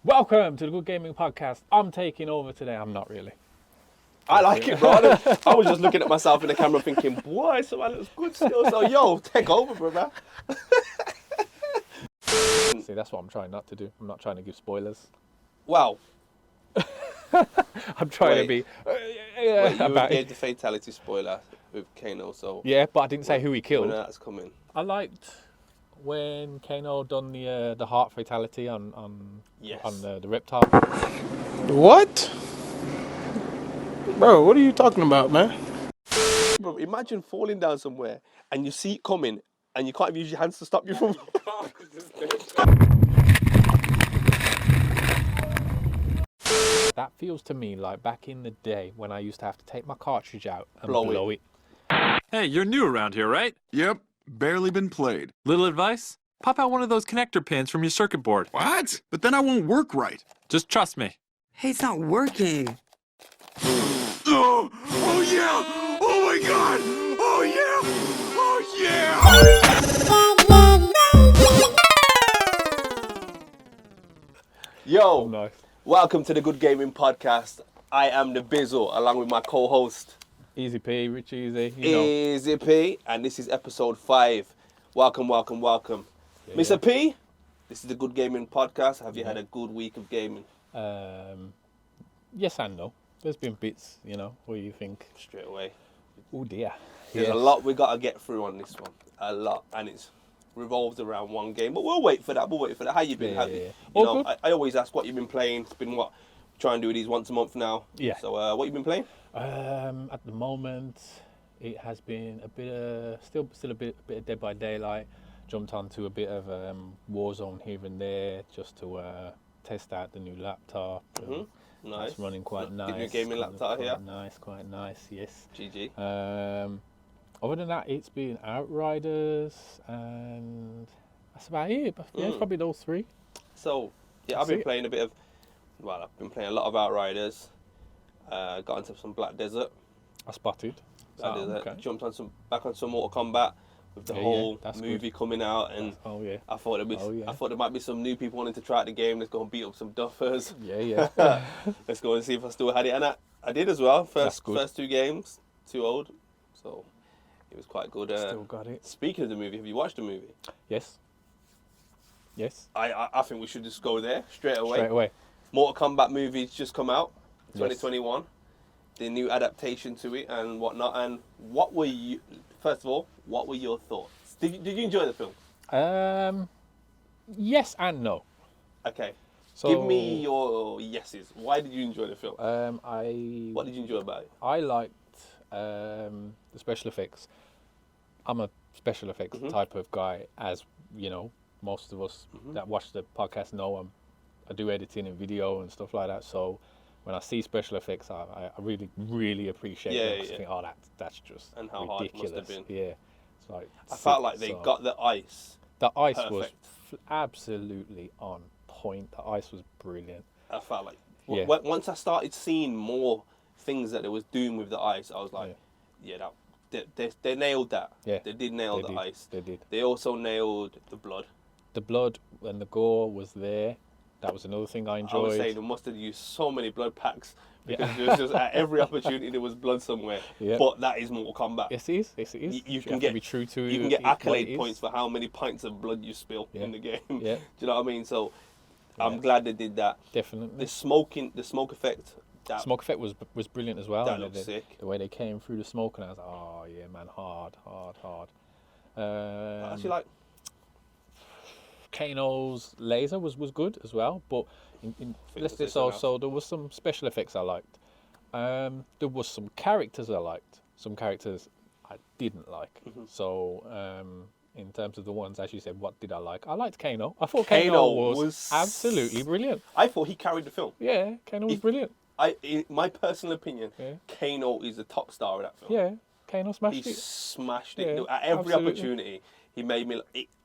Welcome to the Good Gaming Podcast. I'm taking over today. I'm not really. I like it, bro. I was just looking at myself in the camera thinking, boy, so that looks good still. So, yo, take over, brother. See, that's what I'm trying not to do. I'm not trying to give spoilers. Wow. I'm trying to be... Wait, you gave the fatality spoiler with Kano, so... Yeah, but I didn't say who he killed. When that's coming. I liked when Kano done the heart fatality on the reptile. What? Bro, what are you talking about, man? Bro, imagine falling down somewhere and you see it coming and you can't even use your hands to stop you from... That feels to me like back in the day when I used to have to take my cartridge out and Blow it. Hey, you're new around here, right? Yep, barely been played. Little advice? Pop out one of those connector pins from your circuit board. What? But then I won't work right. Just trust me. Hey, it's not working. Oh yeah! Oh my god! Oh yeah! Oh yeah! Yo, Nice. welcome to the Good Gaming Podcast. I am the Bizzle, along with my co-host, Easy P, Rich Easy. Easy P, and this is episode 5. Welcome. Yeah. Mr. P, this is the Good Gaming Podcast. Have you had a good week of gaming? Yes and no. There's been bits, what do you think? Straight away. Oh dear. There's a lot we got to get through on this one. A lot. And it's revolved around one game. But we'll wait for that. How you been? Yeah. You know, I always ask what you've been playing. It's been what? Try and do these once a month now. Yeah. So what you been playing? At the moment, it has been still a bit of Dead by Daylight. Jumped onto a bit of Warzone here and there just to test out the new laptop. Nice. It's running quite nice. Give you a gaming laptop here. Quite nice, yes. GG. Other than that, it's been Outriders and that's about it. But yeah, it's probably those three. So, yeah, I've been playing a lot of Outriders. Got into some Black Desert. I spotted. Black Desert. Okay. Jumped on back on some Mortal Kombat with the whole movie coming out, and I thought there might be some new people wanting to try out the game. Let's go and beat up some duffers. Yeah. Let's go and see if I still had it, and I did as well. First 2 games, too old, so it was quite good. Still got it. Speaking of the movie, have you watched the movie? Yes. I think we should just go there straight away. Mortal Kombat movie's just come out, 2021. The new adaptation to it and whatnot. And first of all, what were your thoughts? Did you enjoy the film? Yes and no. Okay. So, give me your yeses. Why did you enjoy the film? What did you enjoy about it? I liked the special effects. I'm a special effects type of guy, as you know, most of us that watch the podcast know I do editing and video and stuff like that. So when I see special effects, I really, really appreciate it. I think, that's just and how ridiculous. hard it must have been. Yeah. It's like I felt like they got the ice. The ice perfect. was absolutely on point. The ice was brilliant. I felt like once I started seeing more things that they was doing with the ice, I was like, they nailed that. Yeah. They did nail the ice. They did. They also nailed the blood. The blood and the gore was there. That was another thing I enjoyed. I was saying they must have used so many blood packs because there was just at every opportunity there was blood somewhere. Yeah. But that is Mortal Kombat. Yes, it is. You can have get to be true to you can get what accolade it points for how many pints of blood you spill in the game. Yeah. Do you know what I mean? So I'm glad they did that. Definitely. The smoke effect. Smoke effect was brilliant as well. That looked sick. The way they came through the smoke, and I was like, oh yeah, man, hard. I actually like Kano's laser was good as well, but let's say so there was some special effects I liked. There was some characters I liked. Some characters I didn't like. So in terms of the ones, as you said, what did I like? I liked Kano. I thought Kano was absolutely brilliant. I thought he carried the film. Yeah, Kano was brilliant. In my personal opinion, Kano is the top star of that film. Yeah, Kano smashed it. He smashed it. Yeah, At every absolutely. opportunity, he made me...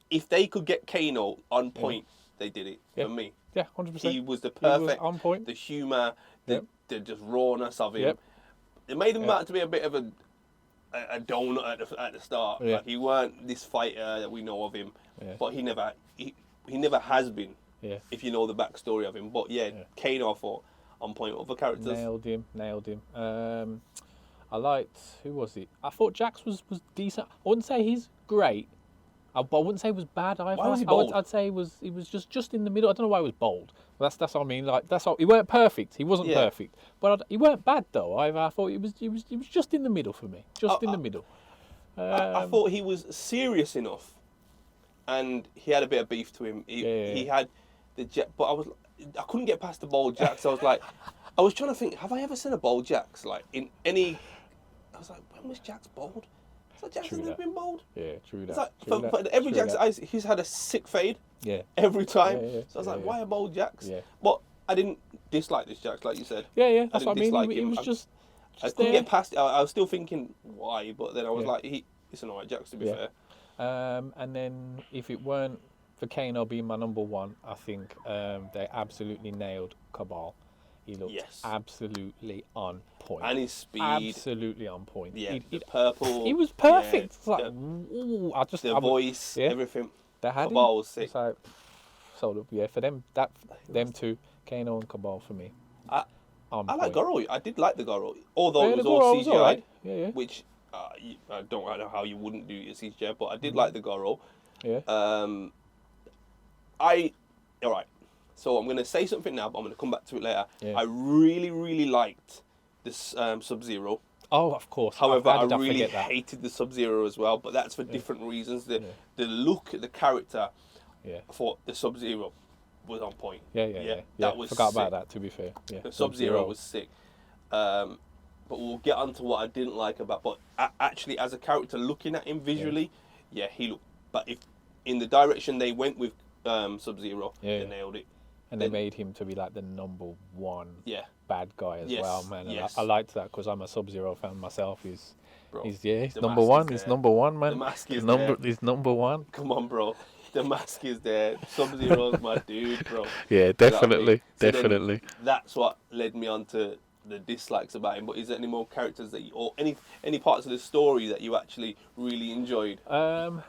If they could get Kano on point, they did it for me. Yeah, 100%. He was the perfect... He was on point. The humour, the just rawness of him. It made him out to be a bit of a donut at the start. Yeah. Like, he weren't this fighter that we know of him, but he never has been. Yeah. If you know the backstory of him. But yeah. Kano, I thought, on point. Other characters? Nailed him. I liked, who was it? I thought Jax was decent. I wouldn't say he's great, but I wouldn't say he was bad either. Why was he bold? I'd say he was just in the middle. I don't know why he was bold. That's what I mean. Like that's all. He weren't perfect. He wasn't perfect, but he weren't bad though either. I thought he was just in the middle for me. Just in the middle. I thought he was serious enough, and he had a bit of beef to him. He had the jet, but I couldn't get past the bold Jax. I was like, I was trying to think, have I ever seen a bold Jax like in any? I was like, when was Jax bold? It's like Jax has never been bold. Yeah, true that. It's like for every Jax, he's had a sick fade. Yeah. Every time. Yeah, so I was like, why a bold Jax? Yeah. But I didn't dislike this Jax, like you said. Yeah. That's what I mean. dislike He him. was just I couldn't get past it. I was still thinking why, but then I was like, it's an alright Jax to be fair. And then if it weren't for Kano being my number one, I think they absolutely nailed Cabal. He looked absolutely on point. And his speed. Absolutely on point. Yeah, the purple. He was perfect. Yeah, It's like, ooh, the voice, everything. They had Cabal was sick. It's like, for them, them two, Kano and Cabal for me. I like Goro. I did like the Goro, although it was all CGI, right. Yeah. which I don't know how you wouldn't do your CGI, but I did like the Goro. Yeah. All right. So I'm going to say something now, but I'm going to come back to it later. Yeah. I really, really liked this Sub-Zero. Oh, of course. However, I really hated the Sub-Zero as well, but that's for different reasons. The look, the character, I thought the Sub-Zero was on point. Yeah. Was forgot sick. about that, to be fair. Yeah. The Sub-Zero was sick. But we'll get on to what I didn't like about. But actually, as a character, looking at him visually, he looked. But if in the direction they went with Sub-Zero, they nailed it. And they made him to be like the number one bad guy as well, man. And I liked that because I'm a Sub-Zero fan myself. He's number one. He's number one, man. The mask is there. He's number one. Come on, bro. The mask is there. Sub-Zero's my dude, bro. Yeah, definitely, so definitely. That's what led me on to the dislikes about him. But is there any more characters that or any parts of the story that you actually really enjoyed? I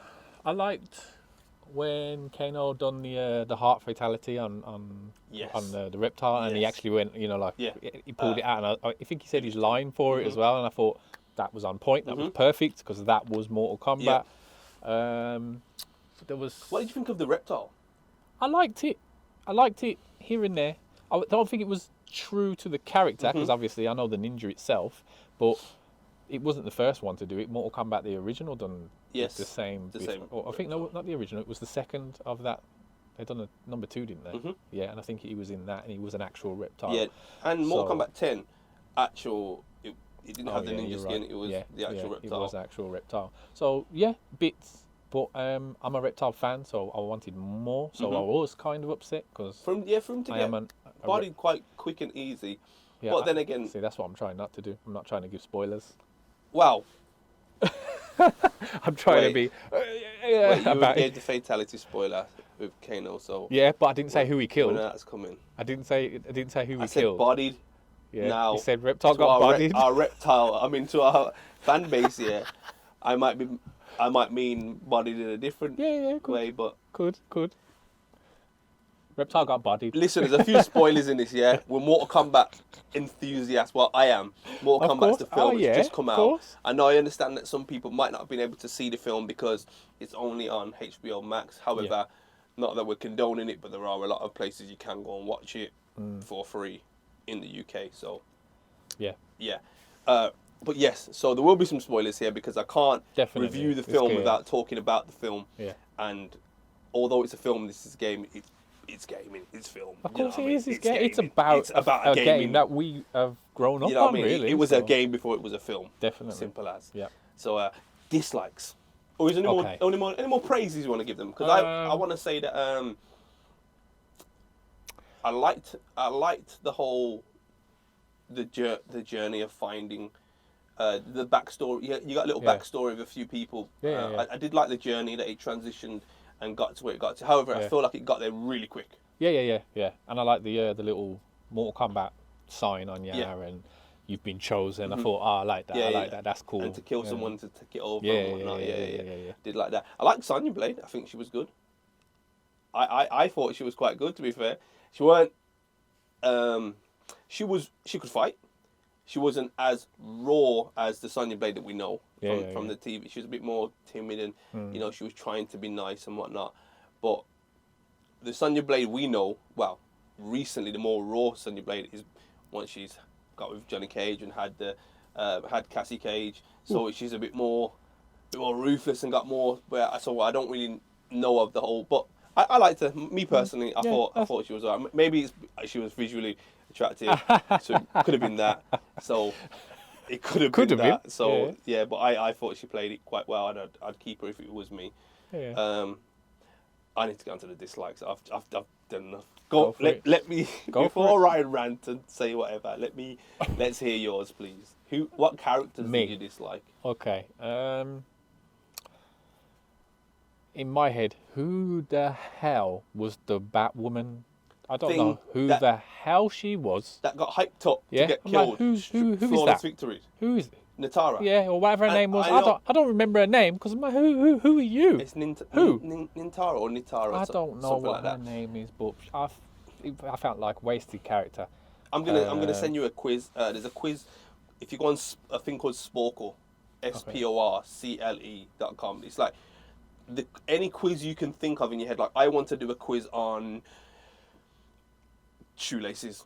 liked when Kano done the heart fatality on the reptile, and he actually went, he pulled it out, and I think he said his line for it as well, and I thought that was on point. That was perfect because that was Mortal Kombat. There was. What did you think of the reptile? I liked it here and there. I don't think it was true to the character because obviously I know the ninja itself, but it wasn't the first one to do it. Mortal Kombat, the original, done the same. I think no, not the original. It was the second of that. They done a number 2, didn't they? Yeah, and I think he was in that, and he was an actual reptile. Yeah, and Mortal Kombat 10, it didn't have the ninja skin. Right. It was the actual reptile. It was actual reptile. So bits. But I'm a reptile fan, so I wanted more. So I was kind of upset because from him to get bodied quite quick and easy. Yeah, but then again, see, that's what I'm trying not to do. I'm not trying to give spoilers. Wow. I'm trying to be. You gave the fatality spoiler with Kano, so yeah, but I didn't say who he killed. When that's coming. I didn't say who he killed. I said bodied. Yeah. Now you said reptile got bodied. Our reptile. I mean, to our fan base here, I might mean bodied in a different way, but could. Reptile got bodied. Listen, there's a few spoilers in this, yeah? We're Mortal Kombat enthusiasts. Well, I am. Mortal Kombat's the film. It's just come out. I know, I understand that some people might not have been able to see the film because it's only on HBO Max. However, not that we're condoning it, but there are a lot of places you can go and watch it for free in the UK. So, yeah. But yes, so there will be some spoilers here because I can't review the film without talking about the film. Yeah. And although it's a film, this is a game. It's gaming. It's film. Of course, it is. It's about a game that we have grown up on. Really, it was a game before it was a film. Definitely. Simple as. Yeah. So dislikes. Or is there any more praises you want to give them? Because I want to say that I liked the whole the journey of finding. The backstory, you got a little backstory of a few people. I did like the journey that it transitioned and got to where it got to. However, I feel like it got there really quick. Yeah. And I like the little Mortal Kombat sign on and you've been chosen. I thought, I like that. I like that. That's cool. And to kill someone to take it over and whatnot. Yeah. Did like that. I like Sonya Blade. I think she was good. I thought she was quite good, to be fair. She weren't. She could fight. She wasn't as raw as the Sonya Blade that we know from the TV. She was a bit more timid and, you know, she was trying to be nice and whatnot. But the Sonya Blade we know, well, recently the more raw Sonya Blade is once she's got with Johnny Cage and had Cassie Cage. So she's a bit more ruthless and got more. So I don't really know of the whole. But I liked her. Me personally, I thought she was alright. Maybe she was visually attractive. So it could have been that. So it could have been that. So yeah, but I thought she played it quite well, and I'd keep her if it was me. Yeah. I need to go into the dislikes. I've done enough. Let me Go before I rant and say whatever. Let's hear yours, please. What characters did you dislike? Okay. In my head, who the hell was the Batwoman? I don't know who the hell she was. That got hyped up to get I'm killed. like, who is Flawless that? Victories. Who is it? Natara. Yeah, or whatever her name was. I I don't remember her name because I'm like, who are you? It's Who? Nintara or Nitara. I don't know what her name is, but I felt like wasted character. I'm gonna send you a quiz. There's a quiz. If you go on a thing called Sporcle, sporcle.com. It's like any quiz you can think of in your head. Like I want to do a quiz on shoelaces.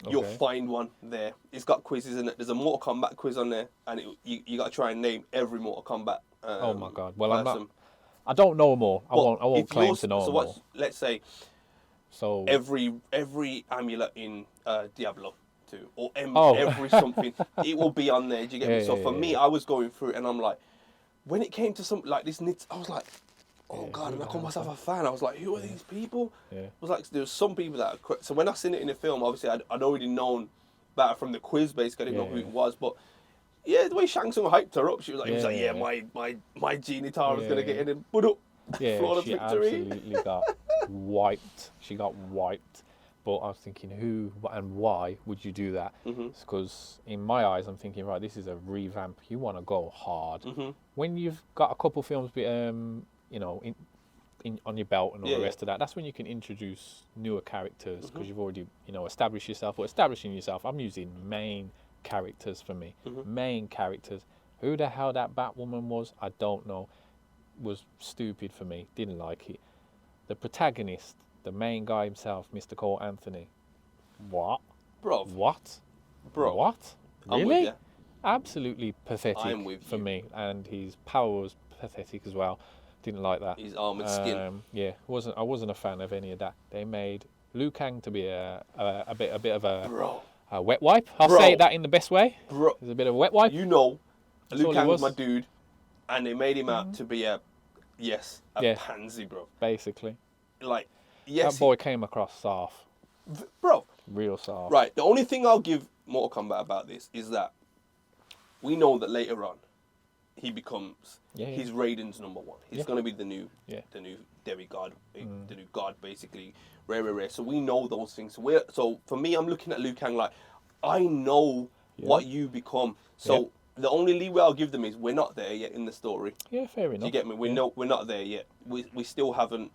You'll find one there. It's got quizzes in it. There's a Mortal Kombat quiz on there, and you got to try and name every Mortal Kombat. Oh my god! Well, person. I don't know them all. I won't claim to know them all. Let's say. So every amulet in Diablo 2 or every something, it will be on there. Do you get me? So for me, I was going through it, and I'm like, when it came to something like this, I was like, oh god, and I call myself a fan. I was like, who are these people? I was like, there's some people that are so when I seen it in the film, obviously I'd already known about it from the quiz, basically. I didn't know who it was, but yeah, the way Shang Tsung hyped her up, she was like, my Genie Tara's gonna get in and put up. Yeah, she absolutely got wiped. She got wiped. But I was thinking, who and why would you do that? Because in my eyes, I'm thinking, right, this is a revamp. You want to go hard. When you've got a couple films, you know, on your belt and all the rest of that, that's when you can introduce newer characters because you've already, you know, established yourself. Or establishing yourself, I'm using main characters for me. Main characters. Who the hell that Batwoman was, I don't know. Was stupid for me. Didn't like it. The protagonist, the main guy himself, Mr. Cole Anthony. What? Bro. What? Bro. What? Really? I'm with you. Absolutely pathetic for you. me. And his power was pathetic as well. Didn't like that. His armored skin. Yeah, I wasn't a fan of any of that. They made Liu Kang to be a bit of a wet wipe. I'll say that in the best way. Bro. He's a bit of a wet wipe. You know, Liu Kang was my dude, and they made him out to be a pansy, bro. Basically. Like, yes. That boy came across soft. Bro. Real soft. Right. The only thing I'll give Mortal Kombat about this is that we know that later on he becomes he's Raiden's number one. He's going to be the new demigod, the new god, basically. Rare. So we know those things. So for me, I'm looking at Liu Kang like, I know what you become. So the only leeway I'll give them is we're not there yet in the story. Yeah, fair enough. Do you get me? We're not there yet. We still haven't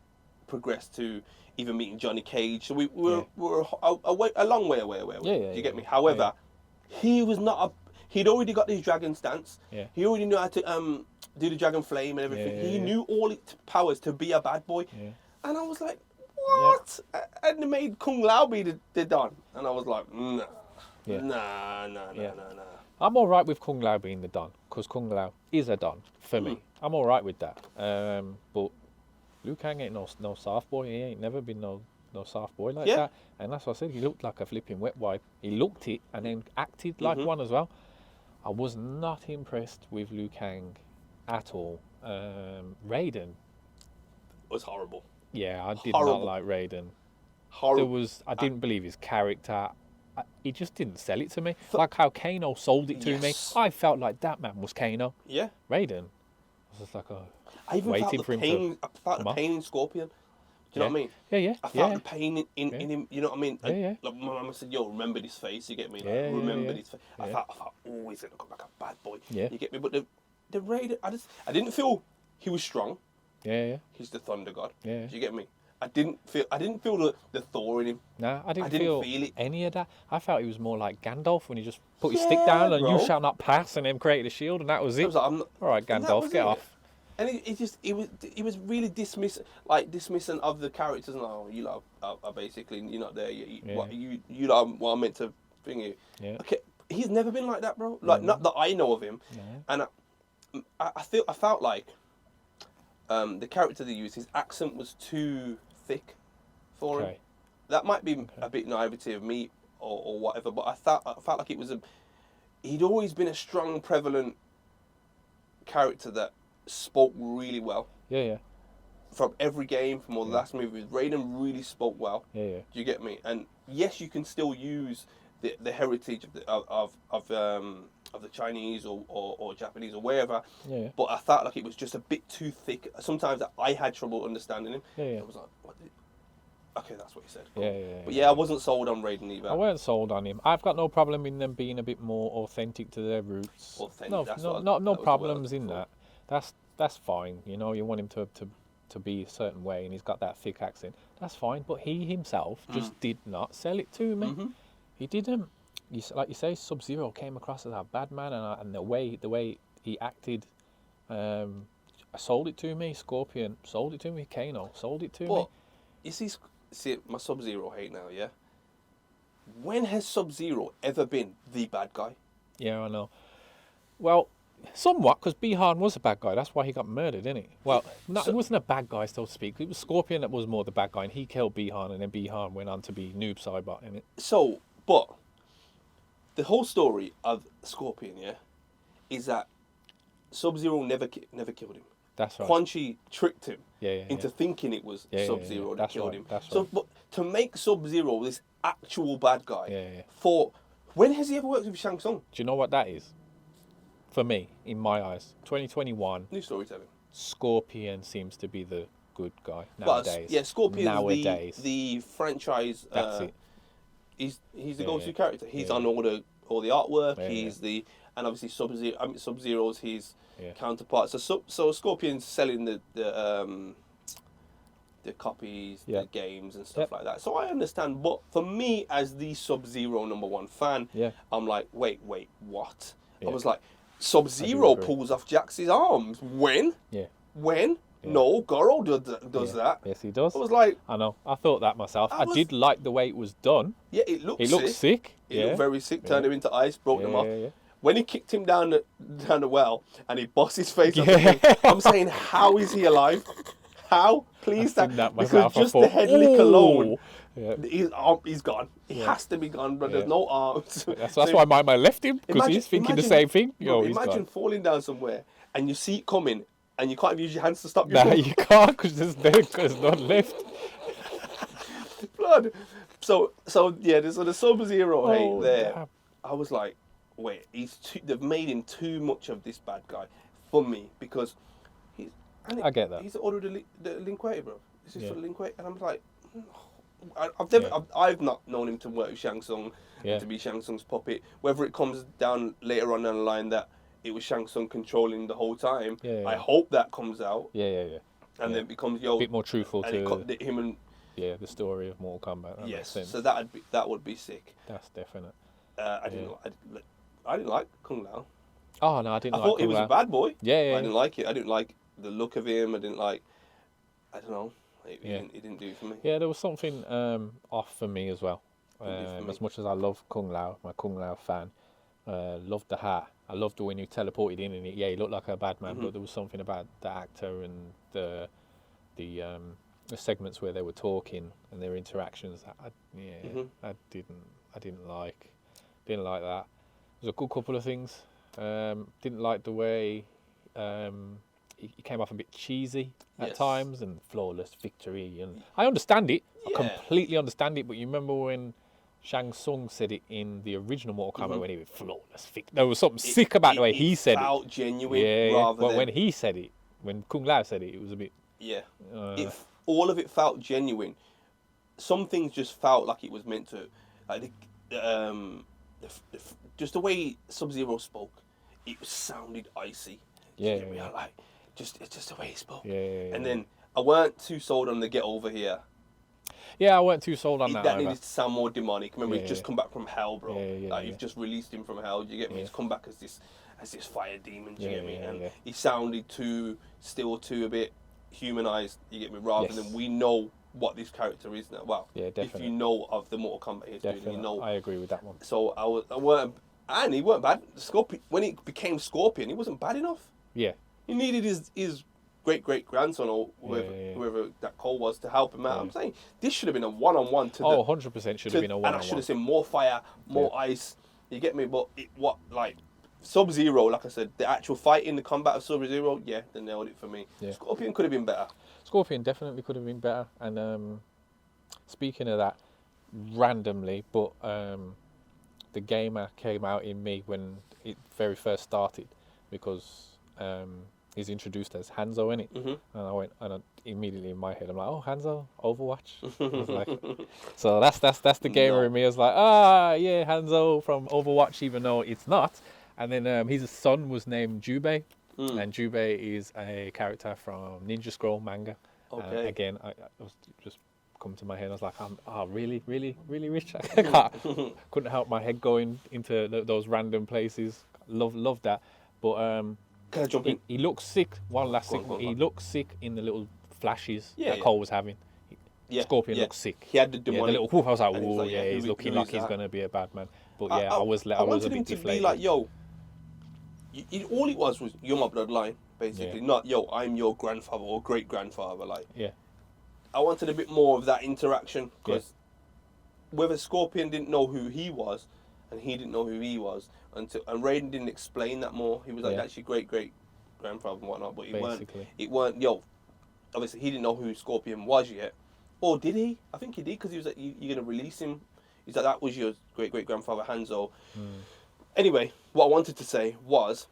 progressed to even meeting Johnny Cage. So we're a long way away. Do you get me? However, he was not he'd already got his dragon stance. Yeah. He already knew how to do the dragon flame and everything. He knew all its powers to be a bad boy. Yeah. And I was like, what? Yeah. And they made Kung Lao be the Don. And I was like, nah. I'm all right with Kung Lao being the Don, because Kung Lao is a Don for me. I'm all right with that. But Liu Kang ain't no soft boy. He ain't never been no soft boy like that. And that's what I said. He looked like a flipping wet wipe. He looked it and then acted like one as well. I was not impressed with Liu Kang at all. Raiden was horrible. Yeah, I did not like Raiden. Horrible. I didn't believe his character. He just didn't sell it to me. Like how Kano sold it to me. I felt like that man was Kano. Yeah. Raiden was just like I even waiting for him to. I felt the pain in Scorpion. Do you know what I mean? Yeah. I felt the pain in him. You know what I mean? Yeah. Like my mum said, "Yo, remember this face." You get me? Like, remember this face. I thought, oh, he's gonna come back a bad boy. Yeah. You get me? But the Raiden, I didn't feel he was strong. Yeah. He's the Thunder God. Yeah. Do you get me? I didn't feel the Thor in him. No, I didn't feel feel it. any of that. I felt he was more like Gandalf when he just put his stick down and you shall not pass, and then created a shield, and that was it. I was like, all right, Gandalf, get off. And he was really dismissing of the characters. And you lot are basically you're not there. You lot are what I'm meant to bring you. Yeah. Okay, he's never been like that, bro. Like not that I know of him. And I felt like the character they used, his accent was too thick for him. That might be a bit naivety of me or whatever, but I felt like it was he'd always been a strong, prevalent character that spoke really well. Yeah. From every game, from all the last movies, Raiden really spoke well. Yeah. Do you get me? And yes, you can still use the heritage of the Chinese or Japanese or wherever. Yeah. But I felt like it was just a bit too thick. Sometimes I had trouble understanding him. Yeah. I was like, what? Okay, that's what he said. Cool. Yeah. But yeah, I wasn't sold on Raiden either. I weren't sold on him. I've got no problem in them being a bit more authentic to their roots. No problems in that. That's fine. You know, you want him to be a certain way, and he's got that thick accent. That's fine. But he himself just did not sell it to me. Mm-hmm. He didn't. Like you say, Sub-Zero came across as a bad man, and the way he acted, sold it to me. Scorpion sold it to me. Kano sold it to me. You see my Sub-Zero hate now, yeah? When has Sub-Zero ever been the bad guy? Yeah, I know. Well, somewhat, because Bihan was a bad guy. That's why he got murdered, didn't he? Well, he wasn't a bad guy, so to speak. It was Scorpion that was more the bad guy, and he killed Bihan, and then Bihan went on to be Noob Saibot, innit? So, but the whole story of Scorpion, yeah, is that Sub-Zero never killed him. That's right. Quan Chi tricked him into thinking it was Sub-Zero that killed him. That's so, right. but to make Sub-Zero this actual bad guy, for when has he ever worked with Shang Tsung? Do you know what that is? For me, in my eyes, 2021. New storytelling. Scorpion seems to be the good guy nowadays. Yeah, Scorpion nowadays. The franchise. That's it. He's the go-to character. He's on all the artwork. He's and obviously Sub-Zero's his counterpart. So Scorpion's selling the copies, the games and stuff like that. So I understand, but for me as the Sub-Zero #1 fan, I'm like, wait, what? I was like, Sub-Zero pulls off Jax's arms. When? Yeah. When? Yeah. No, Goro does that. Yes, he does. I was like... I know. I thought that myself. I did like the way it was done. Yeah, it looked sick. It looked very sick. Turned him into ice, broke him off. Yeah. When he kicked him down the well and he bossed his face off the thing, I'm saying, how is he alive? How? Please, because just the head lick alone, he's gone. He has to be gone, but there's no arms. That's why my man left him, because he's thinking the same thing. Imagine falling down somewhere and you see it coming and you can't use your hands to stop yourself. You can't, because there's none left. Blood. So the Sub-Zero hate there. Damn. I was like, wait, they've made him too much of this bad guy for me, because I get that. He's ordered the Linquator, bro. This is for Linquator, and I'm like, I've not known him to work with Shang Tsung and to be Shang Tsung's puppet. Whether it comes down later on down the line that it was Shang Tsung controlling the whole time, I hope that comes out. And then it becomes a bit more truthful to him and the story of Mortal Kombat. That makes sense. So that would be sick. That's definite. I didn't like Kung Lao. Oh no, I didn't. I thought he was a bad boy. Yeah. I didn't like it. I didn't like the look of him. I don't know. It didn't do it for me. Yeah, there was something off for me as well. As much as I love Kung Lao, my Kung Lao fan, loved the hat. I loved when he teleported in, and he looked like a bad man. But there was something about the actor and the segments where they were talking and their interactions. I didn't like. Didn't like that. There's a good couple of things. Didn't like the way he came off a bit cheesy at times, and flawless victory. And I understand it. I completely understand it. But you remember when Shang Tsung said it in the original Mortal Kombat when he was flawless victory? There was something sick about the way he said it. It felt genuine. But when he said it, when Kung Lao said it, it was a bit... all of it felt genuine. Some things just felt like it was meant to. Like just the way Sub-Zero spoke, it sounded icy. It's just the way he spoke. And then I weren't too sold on the get over here. Yeah, I weren't too sold on that. That either. needed to sound more demonic. Remember, Yeah, he's just yeah. come back from hell, bro. Yeah, You've just released him from hell. Do you get me? Yeah. He's come back as this fire demon. Do you get me? And yeah. he sounded still too a bit humanized. You get me? Rather than we know what this character is now. Well, Yeah, definitely. if you know of the Mortal Kombat history, Definitely. you know. I agree with that one. So I weren't, and he weren't bad. Scorpion, when he became Scorpion, he wasn't bad enough. Yeah. He needed his great grandson or whoever that Cole was to help him out. I'm saying this should have been a one-on-one to 100% should have been a and one-on-one. I should have seen more fire, more ice. You get me? But Sub-Zero, like I said, the actual fight in the combat of Sub-Zero, yeah, they nailed it for me. Yeah. Scorpion could have been better. Scorpion definitely could have been better. And speaking of that, randomly, but the gamer came out in me when it very first started because he's introduced as Hanzo in it. And I immediately in my head, I'm like, oh, Hanzo, Overwatch. I was like, so that's the gamer in me. I was like, yeah, Hanzo from Overwatch, even though it's not. And then his son was named Jubei. And Jubei is a character from Ninja Scroll manga. Okay. Again, I was just come to my head. I was like, really rich. I couldn't help my head going into those random places. Love that. But Can I jump in? he looks sick. One last thing. He looks sick in the little flashes that Cole was having. Scorpion looks sick. He had the demonic. The little. I was like, and oh like, yeah, he's looking like he's gonna be a bad man. But yeah, I was a wanted him bit to deflated. be like, yo, all it was you're my bloodline, basically. Not, yo, I'm your grandfather or great grandfather. Like, yeah. I wanted a bit more of that interaction because whether Scorpion didn't know who he was, and he didn't know who he was, and Raiden didn't explain that more. He was like, that's your great grandfather and whatnot, but it weren't. Yo, obviously he didn't know who Scorpion was yet, or did he? I think he did because he was like, you're gonna release him. He's like, that was your great grandfather Hanzo. Anyway, what I wanted to say was,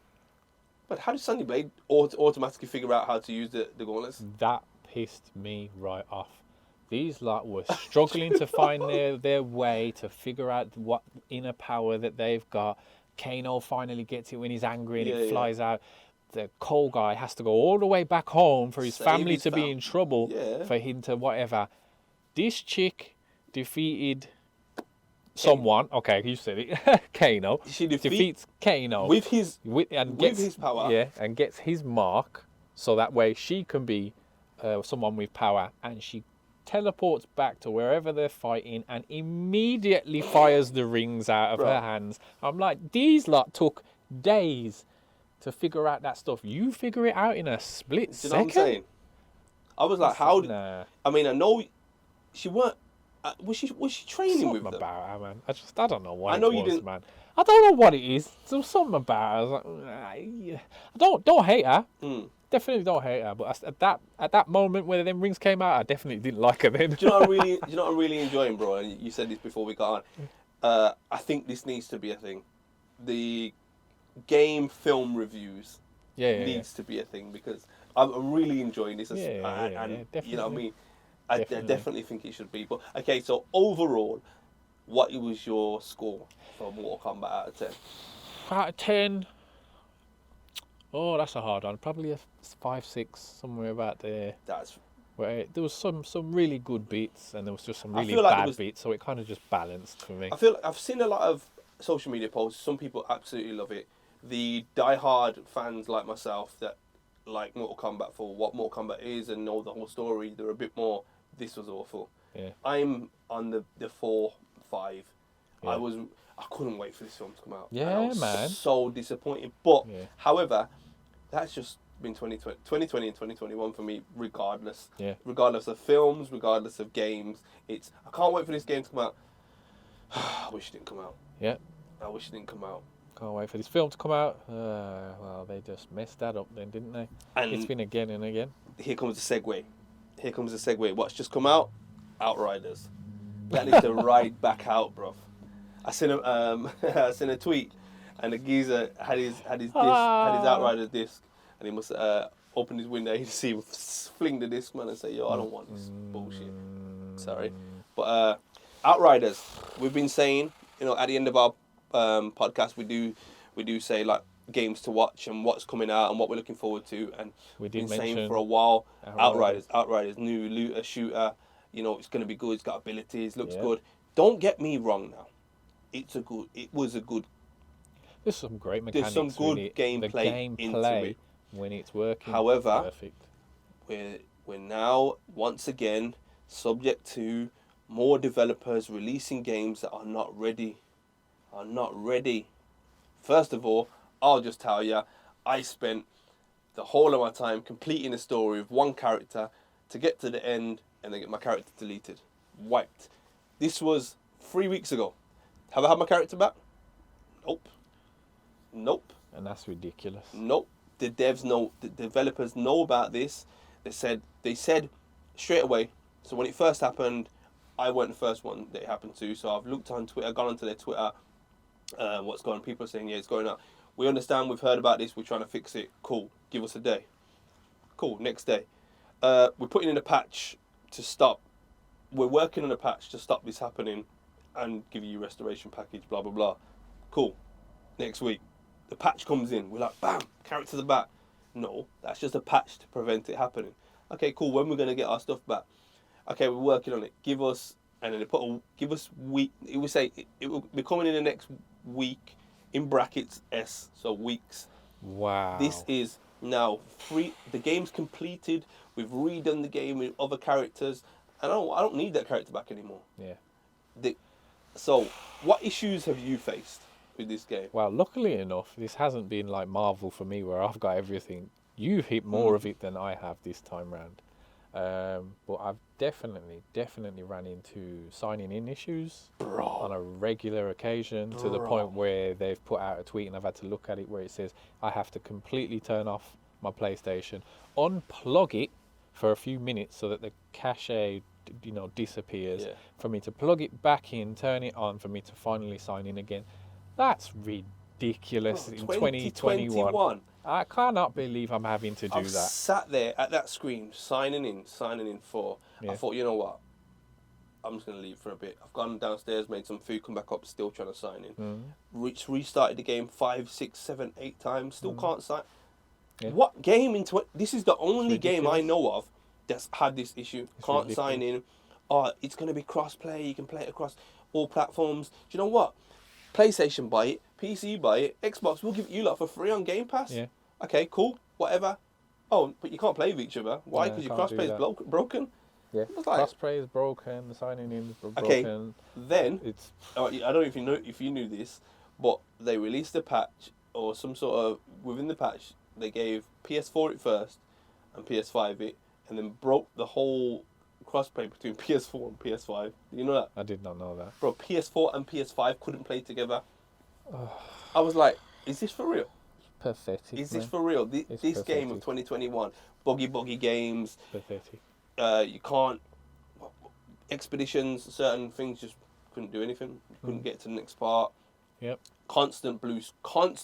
but how did Sunny Blade automatically figure out how to use the gauntlets? That pissed me right off. These lot were struggling to find their way to figure out what inner power that they've got. Kano finally gets it when he's angry and it flies out. The Cole guy has to go all the way back home for his family to be in trouble for him to whatever. This chick defeated someone. Okay, you said it. Kano. She defeats Kano with his power. Yeah, and gets his mark, so that way she can be someone with power, and she teleports back to wherever they're fighting and immediately fires the rings out of her hands. I'm like, these lot took days to figure out that stuff. You figure it out in a split second. You know what I'm saying? I was like, I mean, I know she weren't. Was she training something with them? about her, man. I don't know what I know it you was, didn't. man. I don't know what it is. There was something about her. I was like, I don't hate her. Definitely don't hate her. But at that moment where them rings came out, I definitely didn't like her then. Do you know what I'm really enjoying, bro? And you said this before we got on. I think this needs to be a thing. The game film reviews needs to be a thing because I'm really enjoying this. And you know what I mean? I definitely think it should be. But okay, so overall, what was your score for Mortal Kombat out of 10? Out of 10, oh, that's a hard one. Probably a 5, 6, somewhere about there. That's where there was some really good beats and there was just some really bad beats, so it kind of just balanced for me. I feel like I've seen a lot of social media posts. Some people absolutely love it. The die-hard fans like myself that like Mortal Kombat for what Mortal Kombat is and know the whole story, they're a bit more, this was awful. Yeah. I'm on the 4, 5. Yeah. I couldn't wait for this film to come out. Yeah, I was man. so disappointed. But, however, that's just been 2020 and 2021 for me, regardless. Yeah. Regardless of films, regardless of games. I can't wait for this game to come out. I wish it didn't come out. Yeah. I wish it didn't come out. Can't wait for this film to come out. Well, they just messed that up then, didn't they? And it's been again and again. Here comes the segue. What's just come out? Outriders. That needs to ride back out, bruv. I seen a tweet, and the geezer had his Outriders disc, and he must open his window. He'd see him fling the disc, man, and say, "Yo, I don't want this bullshit." Sorry, but Outriders. We've been saying, at the end of our podcast, we do say like games to watch and what's coming out and what we're looking forward to. And We did been saying mention for a while, Outriders. Outriders, new looter shooter. You know, it's going to be good. It's got abilities. Looks Yeah. good. Don't get me wrong now. It was a good. There's some great There's mechanics. some good in it. gameplay The into gameplay it. when it's working. However, perfect. We're now once again subject to more developers releasing games that are not ready. First of all, I'll just tell you, I spent the whole of my time completing a story of one character to get to the end and then get my character deleted. Wiped. This was 3 weeks ago. Have I had my character back? Nope. And that's ridiculous. Nope. The developers know about this. They said straight away. So when it first happened, I weren't the first one that it happened to. So I've looked on Twitter, gone onto their Twitter, what's going on. People are saying, yeah, it's going up. We understand, we've heard about this, we're trying to fix it. Cool. Give us a day. Cool. Next day. We're putting in a patch to stop. We're working on a patch to stop this happening and give you a restoration package, blah, blah, blah. Cool. Next week. The patch comes in. We're like, bam, characters are back. No, that's just a patch to prevent it happening. Okay, cool. When we're going to get our stuff back? Okay, we're working on it. Give us, and then give us week. It would say it will be coming in the next week, in brackets S, so weeks. Wow. This is now free. The game's completed. We've redone the game with other characters, and I don't need that character back anymore. Yeah. So, what issues have you faced with this game? Well, luckily enough, this hasn't been like Marvel for me, where I've got everything. You hit more of it than I have this time round. But I've definitely ran into signing in issues on a regular occasion, to the point where they've put out a tweet and I've had to look at it where it says I have to completely turn off my PlayStation, unplug it for a few minutes so that the cache disappears, for me to plug it back in, turn it on, for me to finally sign in again. That's ridiculous. In 2021. I cannot believe I'm having to do I've that. sat there at that screen, signing in for. Yeah. I thought, you know what? I'm just going to leave for a bit. I've gone downstairs, made some food, come back up, still trying to sign in. Restarted the game 5, 6, 7, 8 times, still can't sign. Yeah. What game this is the only game I know of that's had this issue. Can't sign in. Oh, it's going to be cross-play. You can play it across all platforms. Do you know what? PlayStation buy it, PC buy it, Xbox will give it you lot for free on Game Pass. Yeah. Okay, cool, whatever. Oh, but you can't play with each other. Why? Because your crossplay is broken. Yeah. Crossplay is broken. The signing in is broken. Okay. Then it's. I don't know if you knew this, but they released a patch or some sort of within the patch. They gave PS4 it first and PS5 it, and then broke the whole crossplay between PS4 and PS5. Did you know that? I did not know that. Bro, PS4 and PS5 couldn't play together. I was like, is this for real? Pathetic. Is this for real? This game of 2021, buggy games. Pathetic. You can't. Expeditions, certain things just couldn't do anything. Couldn't get to the next part. Yep.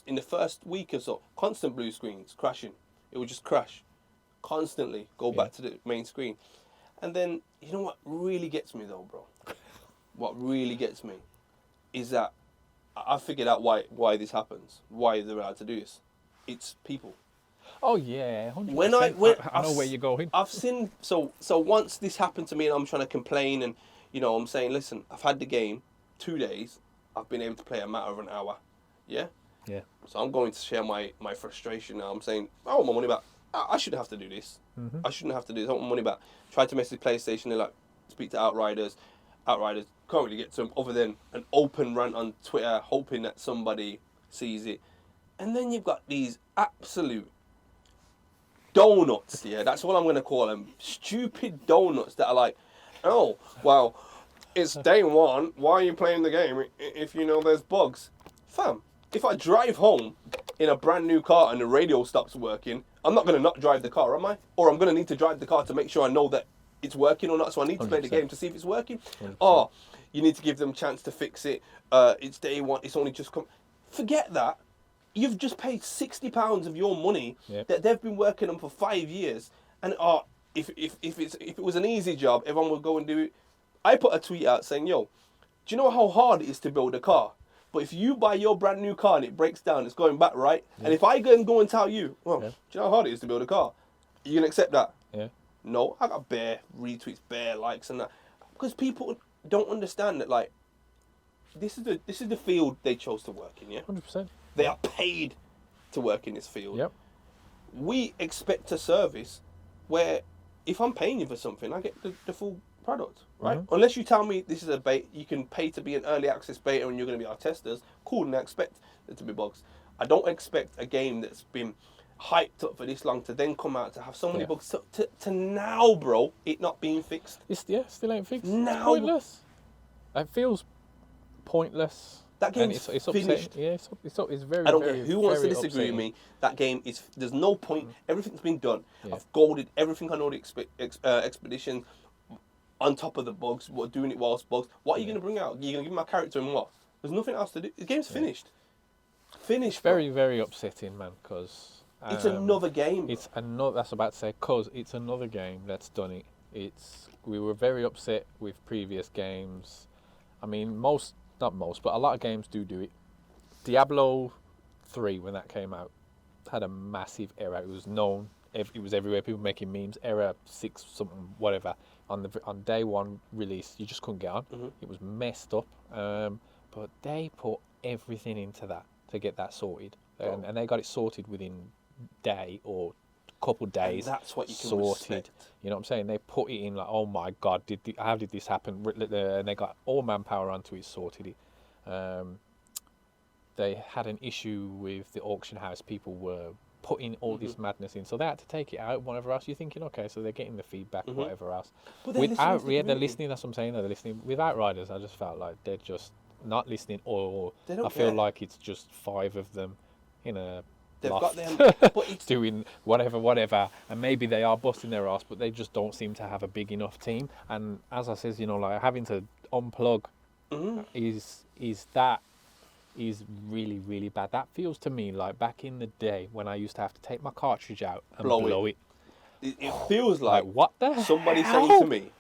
In the first week or so, constant blue screens, crashing. It would just crash. Constantly go back to the main screen. And then, you know what really gets me though, bro? What really gets me is that I figured out why this happens. Why they're allowed to do this. It's people. Oh yeah, 100%. When I know where you're going. I've seen so once this happened to me and I'm trying to complain and I'm saying, listen, I've had the game 2 days. I've been able to play a matter of an hour. Yeah? Yeah. So I'm going to share my frustration now. I'm saying, I want my money back. I shouldn't have to do this. I shouldn't have to do this. I want my money back. Try to message PlayStation. They're like, speak to Outriders. Outriders can't really get to them other than an open rant on Twitter, hoping that somebody sees it. And then you've got these absolute donuts. Yeah, that's what I'm going to call them. Stupid donuts that are like, oh, well, it's day one. Why are you playing the game if you know there's bugs? Fam, if I drive home in a brand new car and the radio stops working, I'm not going to not drive the car, am I? Or I'm going to need to drive the car to make sure I know that it's working or not. So I need to play the game to see if it's working. 100%. Oh, you need to give them a chance to fix it. It's day one. It's only just come. Forget that. You've just paid £60 of your money that they've been working on for 5 years. And if it was an easy job, everyone would go and do it. I put a tweet out saying, yo, do you know how hard it is to build a car? But if you buy your brand new car and it breaks down, it's going back, right? Yeah. And if I go and tell you, well, do you know how hard it is to build a car? Are you going to accept that? Yeah. No, I got bare retweets, bare likes and that. Because people don't understand that, like, this is the field they chose to work in, yeah? 100%. They are paid to work in this field. Yep. We expect a service where if I'm paying you for something, I get the full product, right? Mm-hmm. Unless you tell me this is a beta, you can pay to be an early access beta and you're going to be our testers, cool, and I expect there to be bugs. I don't expect a game that's been hyped up for this long to then come out to have so many bugs to now, bro, it not being fixed. Still ain't fixed. Now. It's pointless. It feels pointless. That game's it's finished. Yeah, it's very. I don't very, care who wants to disagree upsetting. with me. That game is. There's no point. Everything's been done. Yeah. I've golded everything on all the expedition. On top of the bugs, doing it whilst bugs. What are you going to bring out? You're going to give my character and what? There's nothing else to do. The game's finished. Finished. Very, very upsetting, man. Because it's another game. It's another. That's about to say. Cause it's another game that's done it. We were very upset with previous games. I mean, not most, but a lot of games do it. Diablo 3, when that came out, had a massive error. It was known. It was everywhere. People making memes. Error 6 something, whatever. On day one release, you just couldn't get on. Mm-hmm. It was messed up. But they put everything into that to get that sorted, and they got it sorted within day or couple days. And that's what you can sorted. Respect. You know what I'm saying? They put it in like, oh my God, how did this happen? And they got all manpower onto it, sorted it. They had an issue with the auction house. People were putting all this madness in, so they had to take it out. Whatever else, you're thinking, okay, so they're getting the feedback, whatever else. But they're listening. That's what I'm saying. They're listening. With Outriders, I just felt like they're just not listening, or I feel like it's just 5 of them in a. They've got them, but it's doing whatever, and maybe they are busting their ass, but they just don't seem to have a big enough team. And as I says, like having to unplug is really, really bad. That feels to me like back in the day when I used to have to take my cartridge out and blow it. It feels like what the somebody hell? saying to me,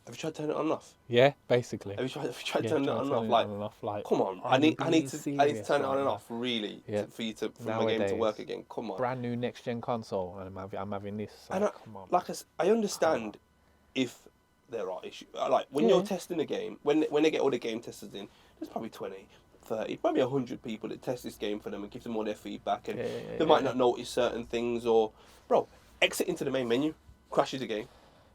"Have you tried turning it on and off?" Yeah, basically. Have you tried turning it on and off? Like, come on, I need to turn it on and off really for my game to work again. Come on. Brand new next gen console, and I'm having this. And come on. Like I understand if there are issues. Like when you're testing a game, when they get all the game testers in, there's probably 20, 30, maybe 100 people that test this game for them and give them all their feedback, and they might not notice certain things, or exit into the main menu, crashes the game.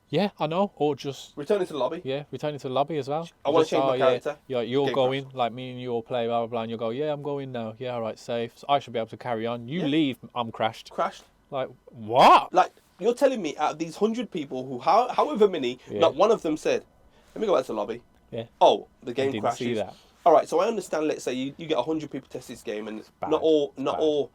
Yeah, I know. Or just return into the lobby. Yeah, return into the lobby as well. I want to change my character. Yeah, you're going, like me and you all play, blah, blah, blah, and you'll go, yeah, I'm going now. Yeah, all right, safe. So I should be able to carry on. You leave, I'm crashed. Crashed. Like, what? Like, you're telling me out of these 100 people who, however many, not one of them said, let me go back to the lobby. Yeah. Oh, the game crashes. See that. All right, so I understand, let's say you get 100 people test this game, and not all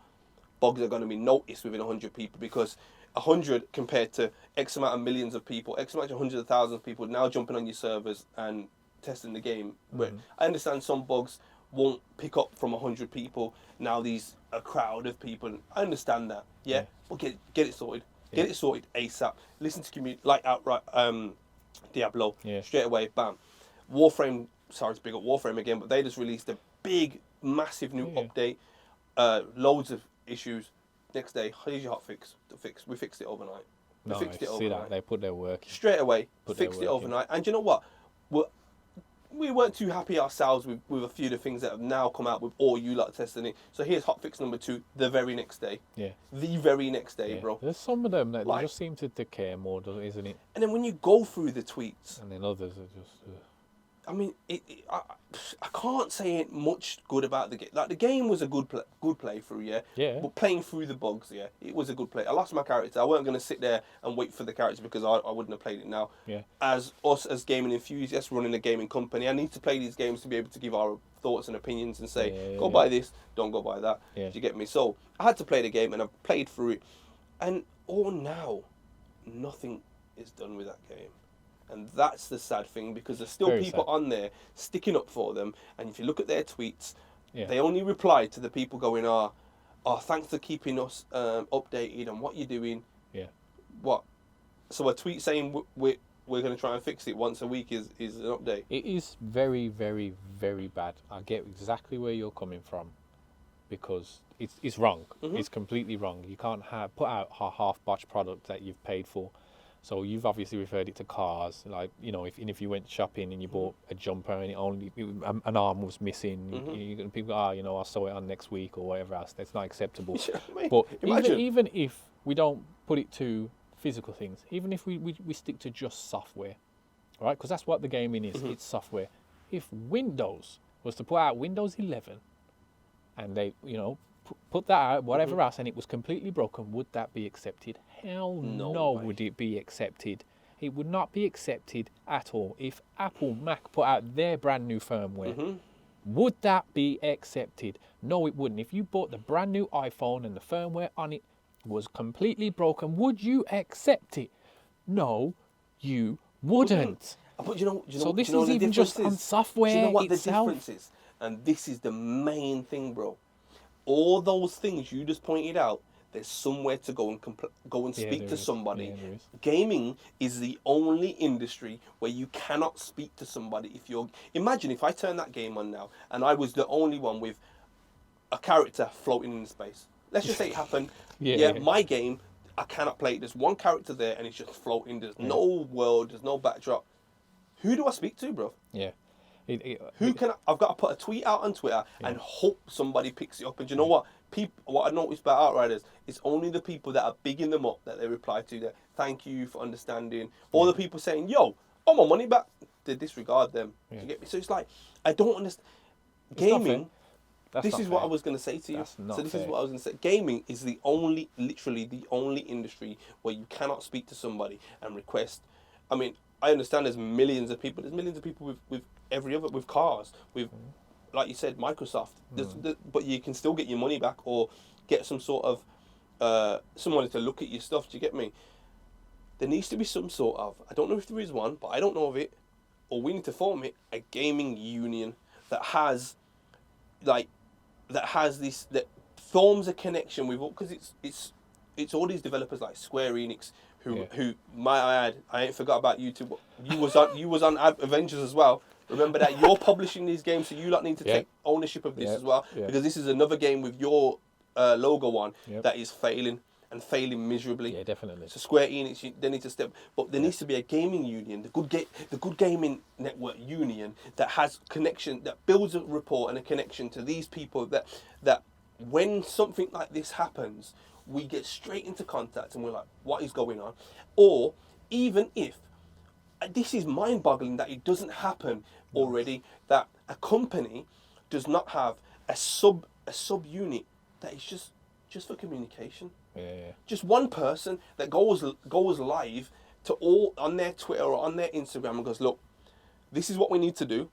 bugs are going to be noticed within 100 people, because 100 compared to X amount of millions of people, X amount of hundreds of thousands of people now jumping on your servers and testing the game. But I understand some bugs won't pick up from 100 people. Now these a crowd of people. I understand that. Yeah. But get it sorted. Get it sorted ASAP. Listen to community, like outright Diablo. Yeah. Straight away, bam. Warframe. Sorry to big up Warframe again, but they just released a big, massive new update. Loads of issues. Next day, here's your hotfix. We fixed it overnight. We fixed it overnight. See that? They put their work in. Straight away, fixed it overnight. And you know what? We weren't too happy ourselves with a few of the things that have now come out with all you lot testing it. So here's hotfix number 2 the very next day. Yeah. The very next day, bro. There's some of them that just seem to care more, isn't it? And then when you go through the tweets. And then others are just... I mean, I can't say much good about the game. Like, the game was a good playthrough, yeah? Yeah. But playing through the bugs, yeah, it was a good play. I lost my character. I weren't going to sit there and wait for the character because I wouldn't have played it now. Yeah. As gaming enthusiasts running a gaming company, I need to play these games to be able to give our thoughts and opinions and say, go buy this, don't go buy that. Yeah. Do you get me? So, I had to play the game, and I've played through it. And now, nothing is done with that game. And that's the sad thing, because there's still people on there sticking up for them. And if you look at their tweets, they only reply to the people going, oh, thanks for keeping us updated on what you're doing. Yeah. What? So a tweet saying we're going to try and fix it once a week is an update. It is very, very, very bad. I get exactly where you're coming from, because it's wrong. It's completely wrong. You can't put out a half-botched product that you've paid for. So you've obviously referred it to cars, like, you know, if you went shopping and you bought a jumper and an arm was missing, people go, you know, I'll sew it on next week or whatever else. That's not acceptable. But even if we don't put it to physical things, even if we stick to just software, right? Because that's what the gaming is. It's software. If Windows was to put out Windows 11 and they, you know, put that out, whatever else, and it was completely broken, would that be accepted? Hell no, would it be accepted. It would not be accepted at all. If Apple Mac put out their brand new firmware, would that be accepted? No, it wouldn't. If you bought the brand new iPhone and the firmware on it was completely broken, would you accept it? No, you wouldn't. But you know, so this is even just on software. Do you know what itself? the difference is? And this is the main thing, bro. All those things you just pointed out, there's somewhere to go and speak to somebody. Yeah, Gaming is the only industry where you cannot speak to somebody. Imagine if I turn that game on now and I was the only one with a character floating in space. Let's just say it happened. My game, I cannot play it. There's one character there and it's just floating. There's no world. There's no backdrop. Who do I speak to, bro? Yeah. I've got to put a tweet out on Twitter and hope somebody picks it up. And do you know what? What I noticed about Outriders, it's only the people that are bigging them up that they reply to. That thank you for understanding. All the people saying, "Yo, I want my money back," they disregard them. Do you get me? So it's like, I don't understand. Gaming. This is what I was going to say to you. This is what I was going to say. Gaming is literally the only industry where you cannot speak to somebody and request. I mean, I understand there's millions of people. There's millions of people with every other, with cars, with, like you said, Microsoft. But you can still get your money back or get some sort of somebody to look at your stuff. Do you get me? There needs to be some sort of, I don't know if there is one, but I don't know of it, or we need to form it, a gaming union that has this, that forms a connection with all, because it's all these developers like Square Enix who might I add, I ain't forgot about you too, but you was on Avengers as well. Remember that you're publishing these games, so you lot need to take ownership of this as well, because this is another game with your logo on that is failing and failing miserably. Yeah, definitely. So Square Enix, they need to step, but there needs to be a gaming union, the good gaming network union that has connection, that builds a rapport and a connection to these people, that when something like this happens, we get straight into contact and we're like, what is going on? Or even if, this is mind-boggling that it doesn't happen already, that a company does not have a sub-unit that is just for communication. Just one person that goes live to all on their Twitter or on their Instagram and goes, look, this is what we need to do.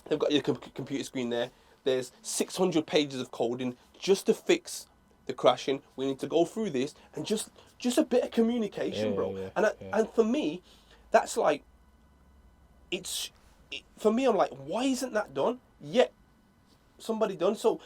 They've got your computer screen there. There's 600 pages of coding just to fix the crashing. We need to go through this, and just a bit of communication, bro. And for me, that's like, for me, I'm like, why isn't that done? Yet somebody done. So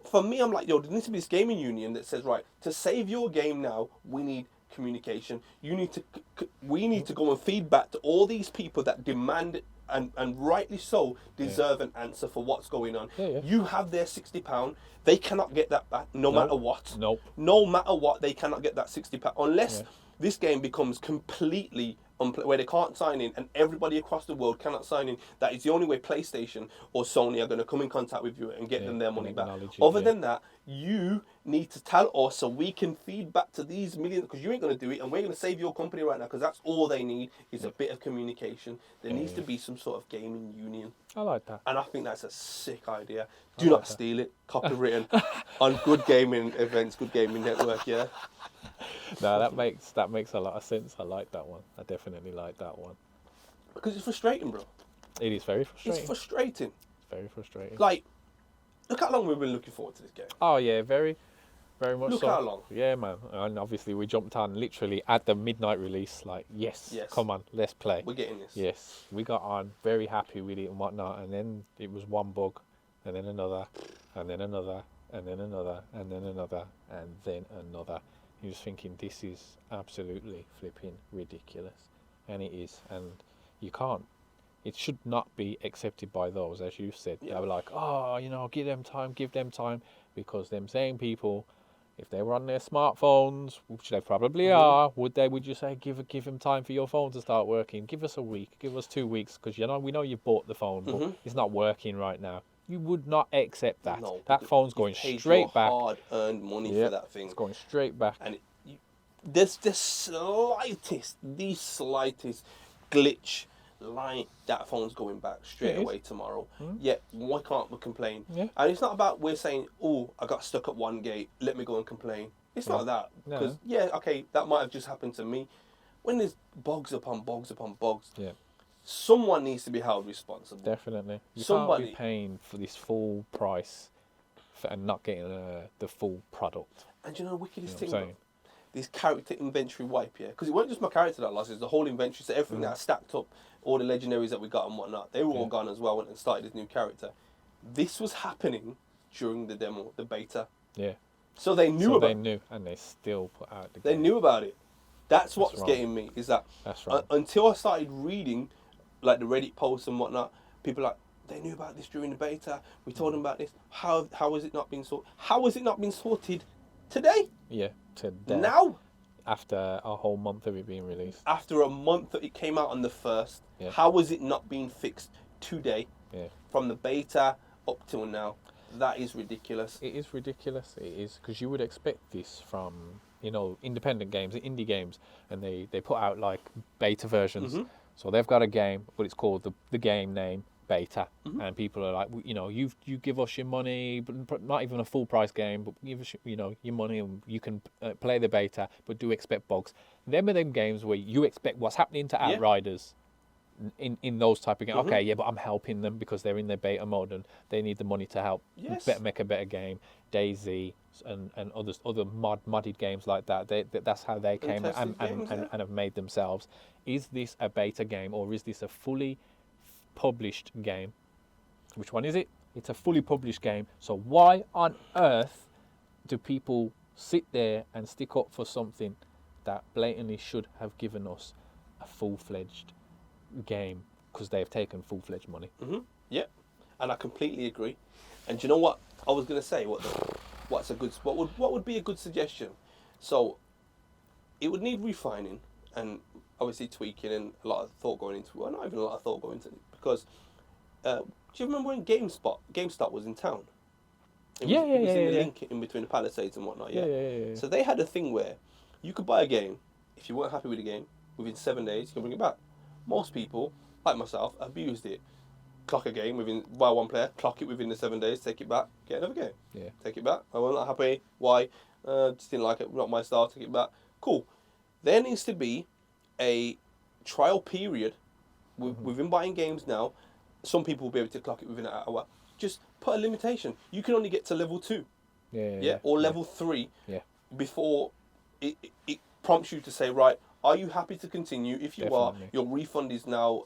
for me, I'm like, yo, there needs to be this gaming union that says, right, to save your game now, we need communication. We need to go and feed back to all these people that demand and rightly so deserve an answer for what's going on. You have their £60, they cannot get that back no matter what. No matter what, they cannot get that £60 unless this game becomes completely where they can't sign in, and everybody across the world cannot sign in. That is the only way PlayStation or Sony are going to come in contact with you and get them their money back. Other than that, you need to tell us so we can feed back to these millions, because you ain't going to do it, and we're going to save your company right now, because that's all they need is a bit of communication. There needs to be some sort of gaming union. I like that. And I think that's a sick idea. Do not steal it. Copywritten on Good Gaming Events, Good Gaming Network, yeah? No, that makes a lot of sense. I like that one. I definitely like that one. Because it's frustrating, bro. It is very frustrating. It's frustrating. It's very frustrating. Like, look how long we've been looking forward to this game. Oh yeah, very much look so. Look how long. Yeah, man. And obviously we jumped on literally at the midnight release. Like, yes, come on, let's play. We're getting this. Yes, we got on, very happy with it and whatnot. And then it was one bug, and then another, and then another, and then another, and then another, and then another. You're just thinking, this is absolutely flipping ridiculous. and it is, and you can't. It should not be accepted by those, as you said. Yeah. They were like, oh, give them time, because them same people, if they were on their smartphones, which they probably are, would you say give them time for your phone to start working? Give us a week, give us 2 weeks, because we know you bought the phone, but it's not working right now. You would not accept that. No, that phone's going paid straight your back. hard-earned money for that thing. It's going straight back. And there's the slightest glitch, line, that phone's going back straight away tomorrow. Yeah, why can't we complain? Yeah. And it's not about we're saying, oh, I got stuck at one gate, let me go and complain. It's not that. Because, that might have just happened to me. When there's bogs upon bogs upon bogs, someone needs to be held responsible. Definitely. You Somebody can't be paying for this full price and not getting the full product. And you know the wickedest thing? Saying? This character inventory wipe, because it wasn't just my character that lost, it's the whole inventory, so everything that stacked up, all the legendaries that we got and whatnot, they were all gone as well and started this new character. This was happening during the demo, the beta. Yeah. So they knew about it. They knew, and they still put out the They game. knew about it. That's what's wrong. getting me, is that That's right. Until I started reading, like the Reddit posts and whatnot, people are like, they knew about this during the beta, we told them about this, how has it not been sorted? How has it not been sorted today? Yeah, today. Now? After a whole month of it being released. After a month that it came out on the 1st, how has it not been fixed today? Yeah. From the beta up till now. That is ridiculous. It is ridiculous. It is, because you would expect this from, independent games, indie games, and they put out like beta versions. So they've got a game, but it's called the game name beta, and people are like, you give us your money, but not even a full price game, but give us your money and you can play the beta, but do expect bugs. Them are them games where you expect what's happening to Outriders in those type of games. Okay, yeah, but I'm helping them because they're in their beta mode and they need the money to help make a better game. DayZ and other modded games like that. That's how they came and have made themselves. Is this a beta game or is this a fully published game? Which one is it? It's a fully published game. So why on earth do people sit there and stick up for something that blatantly should have given us a full-fledged game, because they've taken full-fledged money? Yeah, and I completely agree. And do you know what I was going to say? What would be a good suggestion? So it would need refining and obviously tweaking and a lot of thought going into it. Well, not even a lot of thought going into it, because do you remember when GameStop was in town? It was in the link in between the Palisades and whatnot. Yeah. So they had a thing where you could buy a game. If you weren't happy with the game, within 7 days you can bring it back. Most people, like myself, abused it. Clock a game buy one player, clock it within the 7 days, take it back, get another game. Yeah. Take it back. I was not happy. Why? Just didn't like it. Not my style. Take it back. Cool. There needs to be a trial period within buying games now. Some people will be able to clock it within an hour. Just put a limitation. You can only get to level 2. Or level 3 before it prompts you to say, right, are you happy to continue? If you are, your refund is now,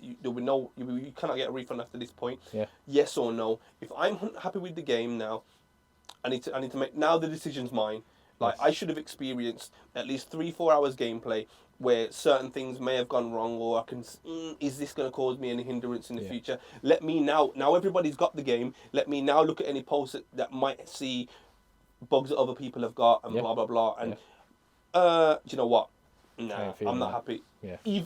you cannot get a refund after this point. Yes or no. If I'm happy with the game now, I need to make, now the decision's mine. Like, I should have experienced at least 3-4 hours gameplay where certain things may have gone wrong, or I can, is this going to cause me any hindrance in the future? Let me now everybody's got the game, let me now look at any posts that might see bugs that other people have got and blah, blah, blah. And, do you know what? Nah, I'm not happy.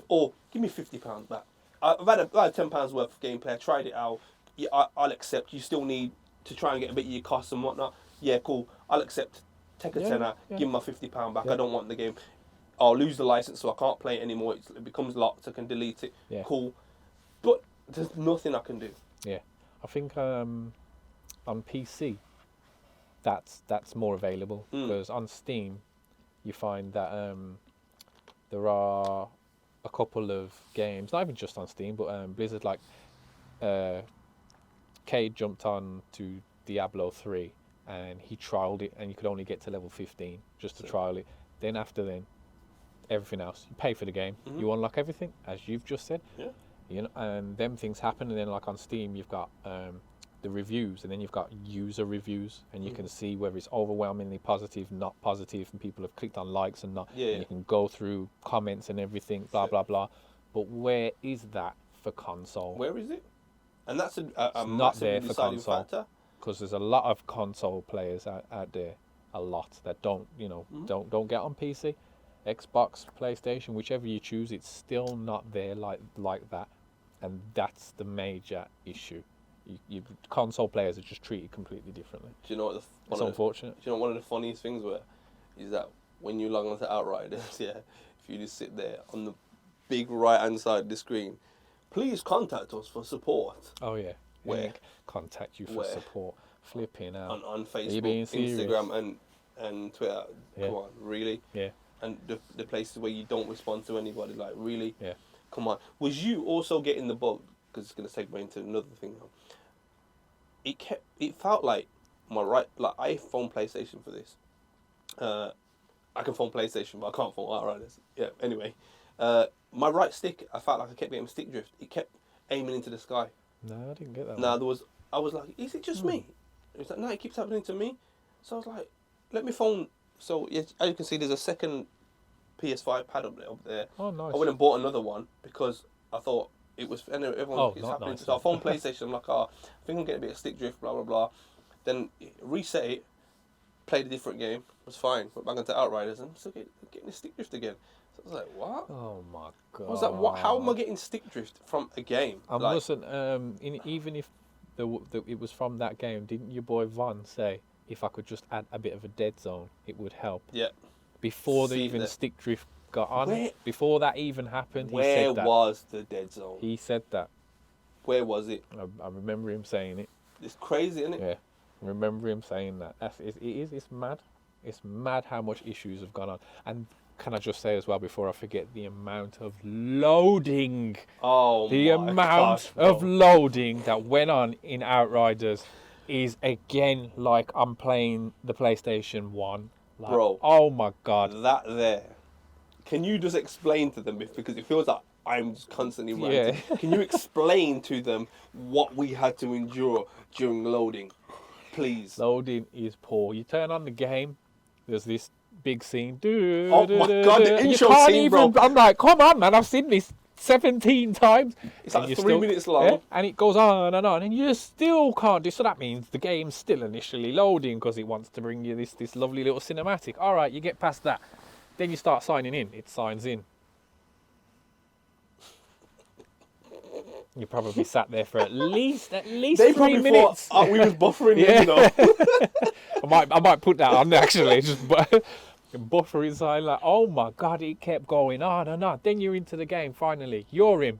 Or give me £50 back. I've had £10 worth of gameplay, I tried it out. Yeah, I'll accept. You still need to try and get a bit of your costs and whatnot. Yeah, cool. I'll accept. Take a tenner, give me my £50 back. I don't want the game. I'll lose the license, so I can't play it anymore. It becomes locked. I can delete it. Cool. But there's nothing I can do. Yeah. I think on PC, that's more available, because on Steam, you find that there are a couple of games, not even just on Steam, but Blizzard, like Cade jumped on to Diablo 3 and he trialed it, and you could only get to level 15 just to trial it. Then after everything else, you pay for the game, you unlock everything, as you've just said. And them things happen, and then like on Steam, you've got the reviews, and then you've got user reviews, and you can see whether it's overwhelmingly positive, not positive, and people have clicked on likes and not. Yeah. And you can go through comments and everything, blah blah blah. But where is that for console? Where is it? And that's a It's not massive there for deciding console. factor. Because there's a lot of console players out there, a lot that don't don't get on PC, Xbox, PlayStation, whichever you choose. It's still not there like that, and that's the major issue. You console players are just treated completely differently. Do you know what It's unfortunate. Do you know one of the funniest things is that when you log on to Outriders, if you just sit there on the big right hand side of the screen, please contact us for support. Oh yeah. Where? Yeah, contact you for Where? support. Flipping out. On Are you being Facebook, serious? Instagram, and Twitter. Yeah. Come on, really? Yeah. And the places where you don't respond to anybody, like, really? Yeah. Come on. Was you also getting the bug? Because it's going to segue into another thing now. It felt like I phone PlayStation for this. I can phone PlayStation, but I can't phone Outriders. Yeah, anyway. My right stick, I felt like I kept getting stick drift. It kept aiming into the sky. No, I didn't get that. No, one. I was like, is it just me? It was like, no, it keeps happening to me. So I was like, let me phone. So as you can see, there's a second PS5 pad up there. Oh, nice. I went and bought another one because I thought it was, and everyone it's not happening. nice. So I phoned PlayStation. I'm like, I think I'm getting a bit of stick drift, blah blah blah. Then reset it, played a different game, was fine. Went back into Outriders and still getting the stick drift again. So I was like, what? Oh my god. I was like, what? How am I getting stick drift from a game? I Like, wasn't. Even if it was from that game, didn't your boy Von say if I could just add a bit of a dead zone, it would help? yeah. Before the See even that. stick drift got on, Where- before that even happened, he Where said that. was the dead zone? He said that. Where was it? I remember him saying it. It's crazy, isn't it? Yeah, I remember him saying that. It's mad. It's mad how much issues have gone on. And can I just say as well, before I forget, the amount of loading, Oh the my amount gosh, of bro. loading that went on in Outriders is again like I'm playing the PlayStation 1. Like, Bro. Oh my god. That there. Can you just explain to them, because it feels like I'm just constantly ranting. Yeah. Can you explain to them what we had to endure during loading? Please. Loading is poor. You turn on the game, there's this big scene. Oh my God, the You intro can't scene, even, bro. I'm like, come on, man, I've seen this 17 times. It's And like you 3 minutes long. and it goes on, and you still can't do. So that means the game's still initially loading because it wants to bring you this lovely little cinematic. All right, you get past that. Then you start signing in. It signs in. You probably sat there for at least They 3 probably minutes. thought we was buffering Yeah. you know. I might put that on actually. Just buffer inside, like, oh my god, it kept going on and on. Then you're into the game. Finally, you're in.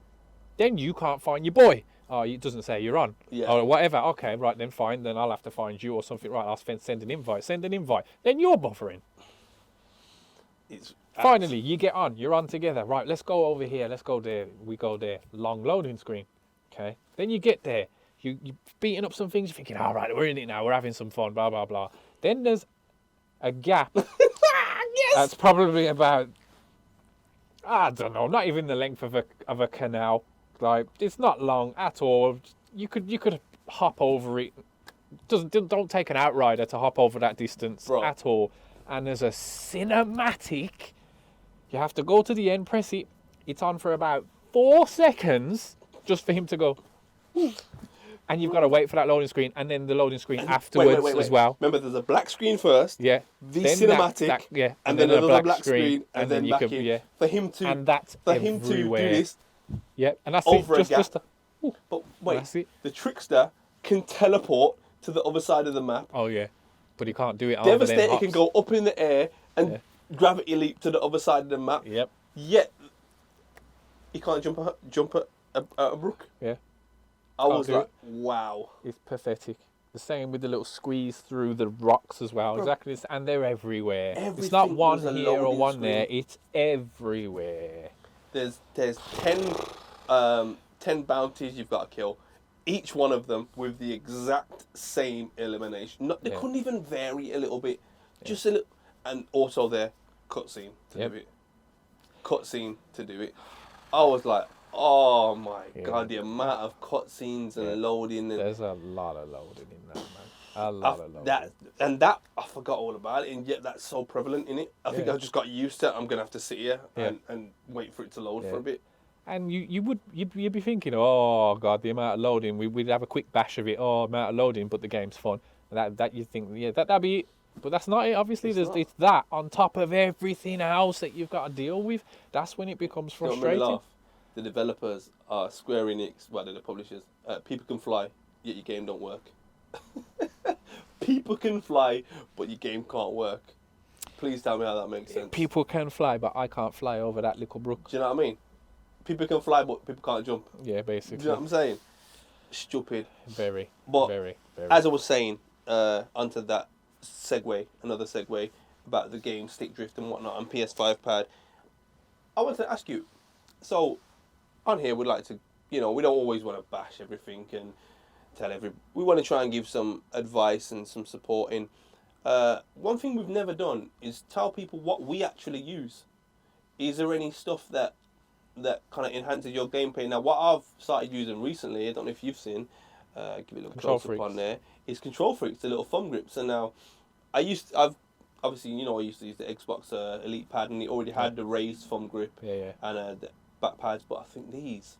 Then you can't find your boy. Oh, it doesn't say you're on. Yeah. Or whatever. Okay, right then, fine. Then I'll have to find you or something. Right, I'll send an invite. Send an invite. Then you're buffering. It's Finally, you get on. You're on together. Right, let's go over here. Let's go there. We go there. Long loading screen. Okay. Then you get there. You're beating up some things. You're thinking, all right, we're in it now. We're having some fun. Blah blah blah. Then there's a gap. yes. That's probably about, I don't know, not even the length of a canal. Like, it's not long at all. You could hop over it. Don't take an outrider to hop over that distance at all. And there's a cinematic. You have to go to the end, press it. It's on for about 4 seconds just for him to go. And you've got to wait for that loading screen, and then the loading screen afterwards wait. as well. Remember, there's a black screen first. Yeah. The Then cinematic. and then another a black screen, and then you back can, in. yeah. For him to. And that's for him to do everywhere. this. Yeah, and that's Over a it. gap. Just But wait, that's it. the trickster can teleport to the other side of the map. Oh yeah, but he can't do it. Devastator can go up in the air and gravity leap to the other side of the map. Yep. Yet he can't jump a brook. Yeah. I was do like, it. wow. It's pathetic. The same with the little squeeze through the rocks as well. Exactly, and they're everywhere. It's not Everything one was a here or loading one screen. there. It's everywhere. There's 10 bounties you've got to kill. Each one of them with the exact same elimination. They couldn't even vary a little bit. Just a little. And also their cutscene to do it. Cutscene to do it. I was like, Oh my Yeah. god, the amount of cutscenes and loading. And There's a lot of loading in that, man. A lot of loading. That I forgot all about it, and yet that's so prevalent in it. I think Yeah. I just got used to it. I'm gonna have to sit here Yeah. and wait for it to load Yeah. for a bit. And you'd be thinking, oh god, the amount of loading. We'd have a quick bash of it. Oh, amount of loading, but the game's fun. And that you think, yeah, that'd be it. But that's not it. Obviously, it's that on top of everything else that you've got to deal with. That's when it becomes Don't make me frustrating. laugh. The developers are Square Enix. Well, they're the publishers. People can fly, yet your game don't work. People can fly, but your game can't work. Please tell me how that makes sense. People can fly, but I can't fly over that little brook. Do you know what I mean? People can fly, but people can't jump. Yeah, basically. Do you know what I'm saying? Stupid. Very, But very. as I was saying, onto that another segue about the game stick drift and whatnot and PS5 pad. I want to ask you, so on here we'd like to, we don't always want to bash everything and we want to try and give some advice and some support in. One thing we've never done is tell people what we actually use. Is there any stuff that kind of enhances your gameplay? Now, what I've started using recently, I don't know if you've seen, give it a little close up on there, is Control Freaks, the little thumb grips. And now, I've obviously, I used to use the Xbox Elite pad, and it already had the raised thumb grip and the back pads, but I think these,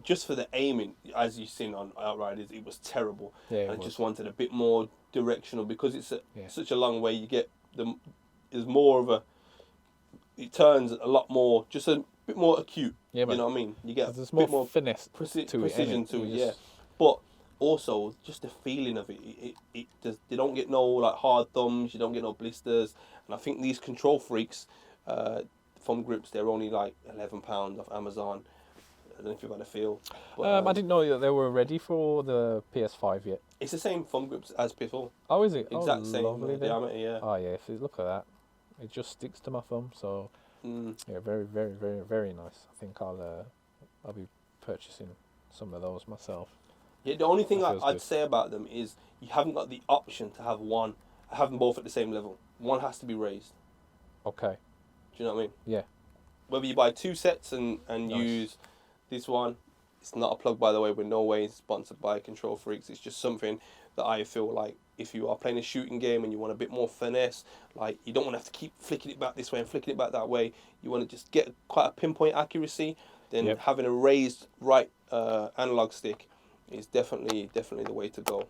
just for the aiming, as you've seen on Outriders, it was terrible. Yeah, I just wanted a bit more directional, because it's such a long way. You get there's more of a, it turns a lot more, just a bit more acute. Yeah, man. You know what I mean? You get There's a bit more finesse precision to it. You Yeah, just- but also just the feeling of it. It does. They don't get no like hard thumbs. You don't get no blisters. And I think these Control Freaks thumb grips, they're only like £11 off Amazon. I don't know if you've had a feel. But, I didn't know that they were ready for the PS5 yet. It's the same thumb grips as PS4. Oh, is it? Exact same lovely then. diameter. Yeah. Oh yeah, if you look at that, it just sticks to my thumb. So yeah, very, very, very, very nice. I think I'll be purchasing some of those myself. Yeah, the only thing That feels I'd good. say about them is you haven't got the option to have them both at the same level. One has to be raised. Okay. Do you know what I mean? Yeah. Whether you buy two sets and Nice. use this one, it's not a plug, by the way. We're no way sponsored by Control Freaks. It's just something that I feel like if you are playing a shooting game and you want a bit more finesse, like you don't want to have to keep flicking it back this way and flicking it back that way. You want to just get quite a pinpoint accuracy. Then Yep. having a raised right analog stick is definitely the way to go.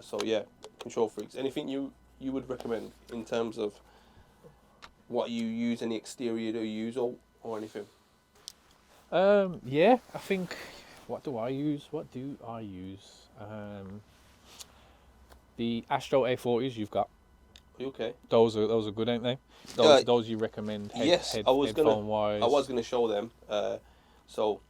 So yeah, Control Freaks. Anything you would recommend in terms of what you use, any exterior to use or anything? Yeah, I think. What do I use? The Astro A40s you've got. Okay. Those are good, ain't they? Those you recommend headphone wise. I was gonna show them. So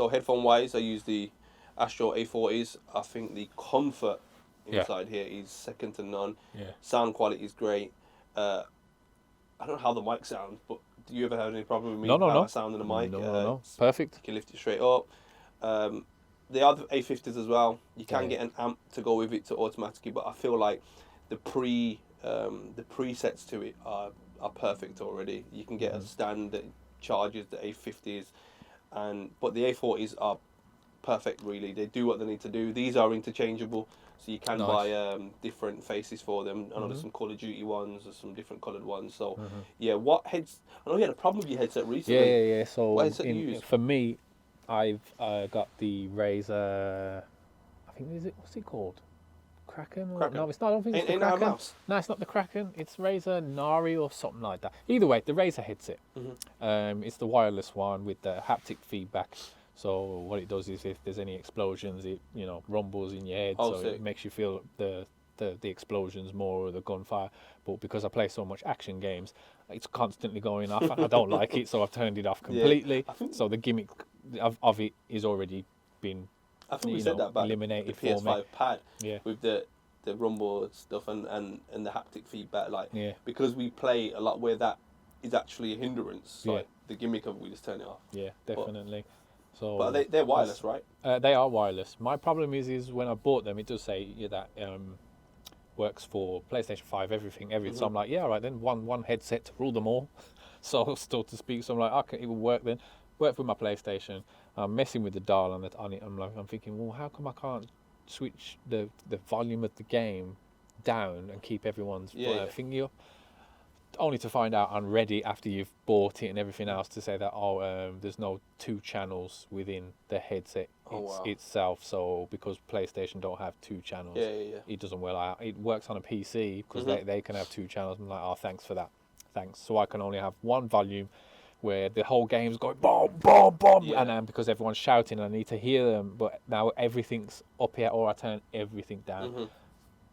headphone wise, I use the Astro A40s. I think the comfort inside here is second to none. Yeah. Sound quality is great. I don't know how the mic sounds, but do you ever have any problem with me? No. How I sound in the mic? No. Perfect. You can lift it straight up. The other A50s as well. You can Yeah. get an amp to go with it to automatically, but I feel like the presets to it are perfect already. You can get a stand that charges the A50s, but the A40s are perfect. Really, they do what they need to do. These are interchangeable, so you can Nice. buy different faces for them. I know there's some Call of Duty ones, there's some different coloured ones. So yeah, what heads? I know you had a problem with your headset recently. Yeah. So What headset do you use? for me, I've got the Razer. I think what's it called? Kraken? Kraken. No, it's not. I don't think it's the Ain't that a Kraken. mouse? No, it's not the Kraken. It's Razer Nari or something like that. Either way, the Razer headset. It's the wireless one with the haptic feedback. So what it does is if there's any explosions, it rumbles in your head, so sick. it makes you feel the explosions more or the gunfire. But because I play so much action games, it's constantly going off. I don't like it, so I've turned it off completely. So the gimmick of it is already been I think we said that about eliminated the for me. PS5 pad Yeah. with the rumble stuff and the haptic feedback. Like Yeah. because we play a lot where that is actually a hindrance. Yeah. Like the gimmick of it, we just turn it off. Yeah, definitely. So, But they're wireless, right? They are wireless. My problem is when I bought them, it does say that works for PlayStation 5, everything. So I'm like, yeah, all right, then one headset to rule them all, so to speak. So I'm like, okay, it will work then. worked with my PlayStation. I'm messing with the dial on it. I'm thinking, well, how come I can't switch the volume of the game down and keep everyone's thingy up? Only to find out I'm ready after you've bought it and everything else to say that there's no 2 channels within the headset itself. So because PlayStation don't have 2 channels, it doesn't work. It works on a PC because they can have 2 channels. I'm like, oh, thanks for that, thanks. So I can only have one volume where the whole game's going boom, boom, boom, and because everyone's shouting, I need to hear them. But now everything's up here, or I turn everything down.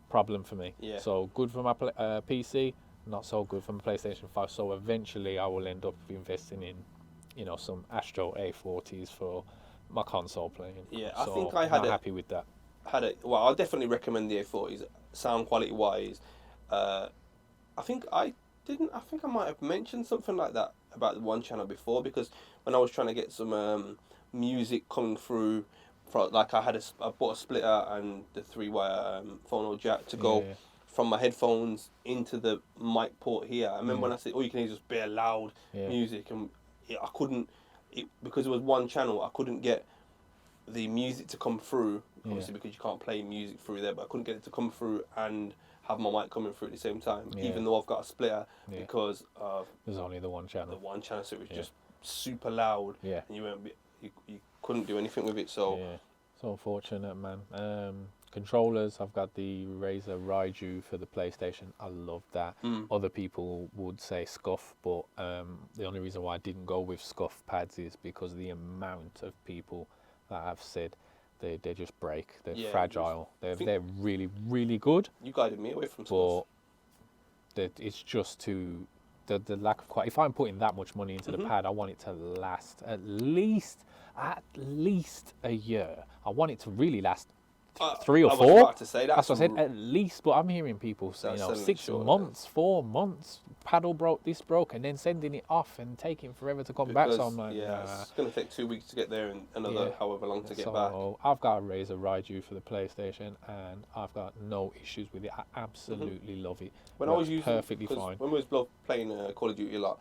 Problem for me. So good for my PC. Not so good for my PlayStation 5, so eventually I will end up investing in, some Astro A40s for my console playing. Yeah, so I think I'm happy with that. Well, I'll definitely recommend the A40s, sound quality wise. I think I might have mentioned something like that about the one channel before, because when I was trying to get some music coming through, like I bought a splitter and the 3-wire phono jack to go from my headphones into the mic port here. I remember when I said, you can hear just bare loud music, and I couldn't, because it was one channel, I couldn't get the music to come through, obviously because you can't play music through there, but I couldn't get it to come through and have my mic coming through at the same time, even though I've got a splitter, because there's only the one channel. So it was just super loud, and you couldn't do anything with it, so... Yeah, it's unfortunate, man. Controllers, I've got the Razer Raiju for the PlayStation. I love that. Other people would say scuff, but the only reason why I didn't go with scuff pads is because the amount of people that have said they just break. They're fragile. They're really, really good. You guided me away from scuff. But it's just too... The lack of quality. If I'm putting that much money into the pad, I want it to last at least a year. I want it to really last 3 or 4. I was about to say that. That's what I said, at least. But I'm hearing people say, 6 months, 4 months, paddle broke, this broke, and then sending it off and taking forever to come back. So I'm like, it's going to take 2 weeks to get there and another however long to get back. I've got a Razer Raiju for the PlayStation, and I've got no issues with it. I absolutely love it. When I was using, perfectly fine. When we was playing Call of Duty a lot,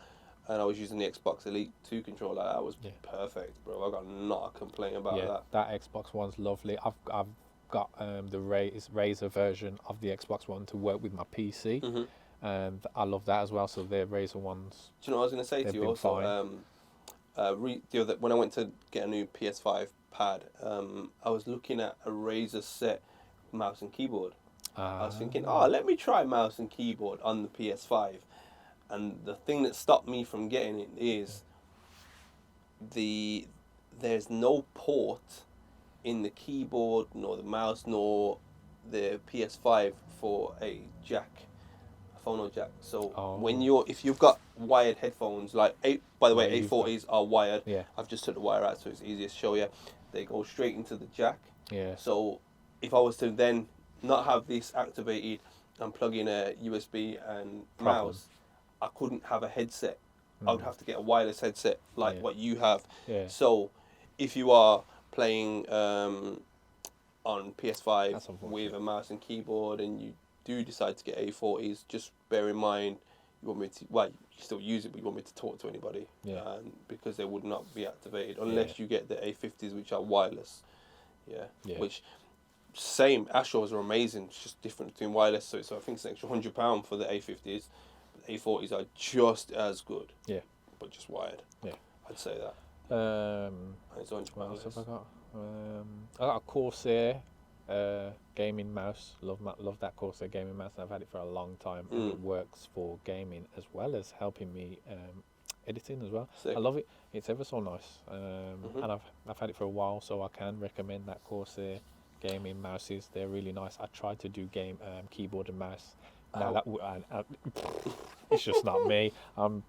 and I was using the Xbox Elite 2 controller, that was perfect, bro. I got not a complaint about that. That Xbox One's lovely. I've got the Razer version of the Xbox One to work with my PC, and I love that as well. So their Razer ones. Do you know what I was going to say to you also? When I went to get a new PS5 pad, I was looking at a Razer set mouse and keyboard. I was thinking, let me try mouse and keyboard on the PS5, and the thing that stopped me from getting it is there's no port in the keyboard, nor the mouse, nor the PS5 for a phono jack. So if you've got wired headphones, like by the way, A40s are wired. I've just took the wire out, so it's easier to show you. They go straight into the jack. So if I was to then not have this activated and plug in a USB and mouse, I couldn't have a headset. I would have to get a wireless headset like what you have. So if you are playing on PS5 with a mouse and keyboard and you do decide to get A40s, just bear in mind you want me to, you still use it, but you want me to talk to anybody, because they would not be activated unless you get the A50s, which are wireless. Which same Astros are amazing. It's just different between wireless. So I think it's an extra £100 for the A50s. But A40s are just as good. But just wired. I'd say that. It's £100. What else have I got? I got a Corsair gaming mouse. Love that Corsair gaming mouse. I've had it for a long time, and it works for gaming as well as helping me editing as well. Sick. I love it. It's ever so nice, and I've had it for a while, so I can recommend that Corsair gaming mouses. They're really nice. I tried to do keyboard and mouse. Now it's just not me. I'm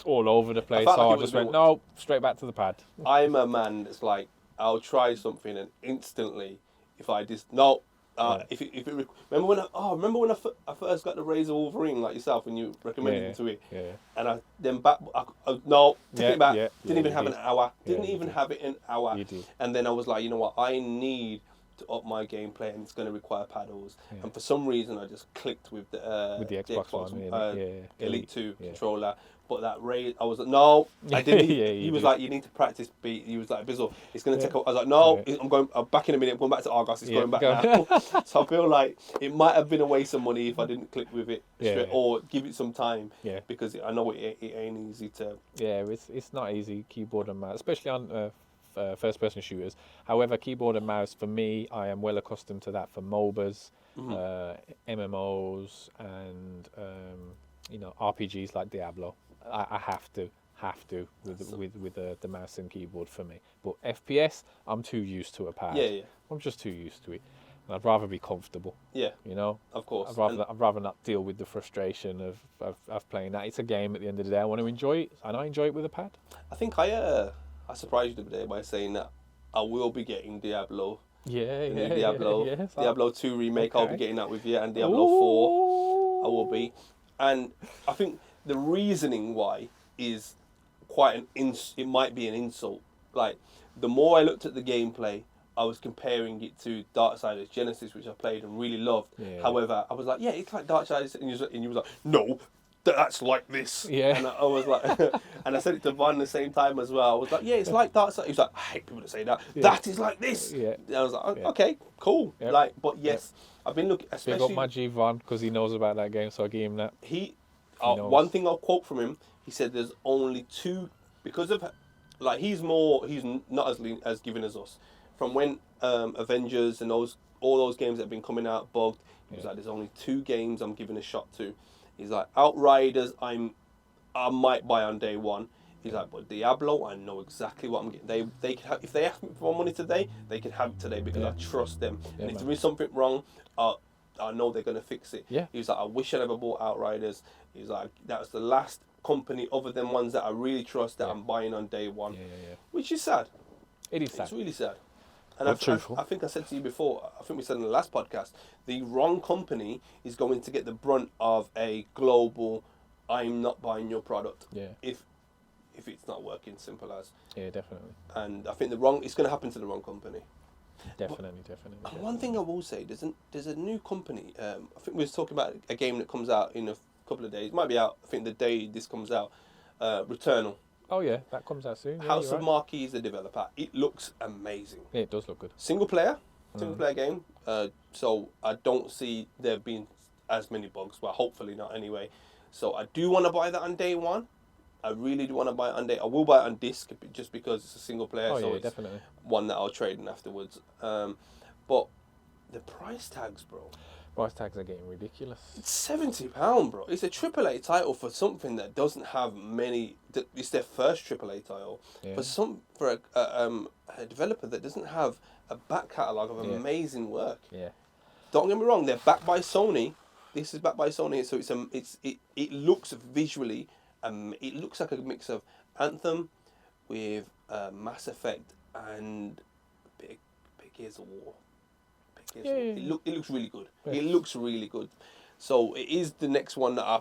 all over the place, so I just went straight back to the pad. I'm a man that's like, I'll try something and instantly, if I just if it remember when I first got the Razer Wolverine like yourself when you recommended it to me, and I then take it back. Didn't even have an hour. Didn't even have it an hour. You did. And then I was like, you know what, I need to up my gameplay, and it's going to require paddles. And for some reason, I just clicked with the Xbox One, Elite 2 controller. But that Ray, I was like, no, I didn't. He was did. like, you need to practice beat. He was like, Bizzle, it's going to take. I was like, no, I'm back in a minute. I'm going back to Argos. It's going back now. So I feel like it might have been a waste of money if I didn't click with it straight, or give it some time. Yeah. Because I know it ain't easy to. Yeah, it's not easy, keyboard and mouse, especially on first-person shooters. However, keyboard and mouse, for me, I am well accustomed to that for MOBAs, MMOs, and RPGs like Diablo. I have to with the mouse and keyboard for me. But FPS, I'm too used to a pad. Yeah. I'm just too used to it. And I'd rather be comfortable. Yeah. You know? Of course. I'd rather not deal with the frustration of playing that. It's a game at the end of the day. I want to enjoy it, and I enjoy it with a pad. I think I surprised you today by saying that I will be getting Diablo. Diablo 2 remake. Okay. I'll be getting that with you, and Diablo 4 I will be. And I think the reasoning why is quite it might be an insult. Like, the more I looked at the gameplay, I was comparing it to Darksiders Genesis, which I played and really loved. Yeah. However, I was like, yeah, it's like Darksiders, and you was like, no, that's like this. Yeah. And I was like, and I said it to Von at the same time as well. I was like, yeah, it's like Darksiders. He was like, I hate people that say that. Yeah. That is like this. Yeah. And I was like, okay, cool. Yep. Like, but yes, I've been looking, especially. Big up my G Von, because he knows about that game, so I give him that. One thing I'll quote from him, he said there's only two, because of, like, he's not as lean, as giving as us. From when Avengers and all those games that have been coming out bugged, he was like, there's only 2 games I'm giving a shot to. He's like, Outriders, I might buy on day one. He's like, but Diablo, I know exactly what I'm getting. They can have, if they ask me for money today, they can have it today because I trust them. And if there is something wrong, I know they're gonna fix it. Yeah. He's like, I wish I never bought Outriders. He's like, that was the last company other than ones that I really trust that I'm buying on day one. Yeah. Which is sad. It is sad. It's really sad. And I think I said to you before, I think we said in the last podcast, the wrong company is going to get the brunt of a global, I'm not buying your product. Yeah. If it's not working, simple as. Yeah, definitely. And I think it's going to happen to the wrong company. Definitely. One thing I will say, there's a new company. I think we were talking about a game that comes out in a couple of days. It might be out, I think the day this comes out. Returnal. Oh yeah, that comes out soon. House of Marquee is the developer. It looks amazing. Yeah, it does look good. Single player game. So I don't see there being as many bugs. Well, hopefully not anyway. So I do want to buy that on day one. I really do want to buy it on day. I will buy it on disc just because it's a single player. Oh so yeah, it's definitely. One that I'll trade in afterwards. But the price tags, bro. Price tags are getting ridiculous. It's £70, bro. It's a AAA title for something that doesn't have many. It's their first AAA title for a developer that doesn't have a back catalogue of amazing work. Yeah. Don't get me wrong. They're backed by Sony. This is backed by Sony, so it looks visually. It looks like a mix of Anthem with Mass Effect and Big Gears of War. It looks really good. Yeah. It looks really good. So it is the next one that I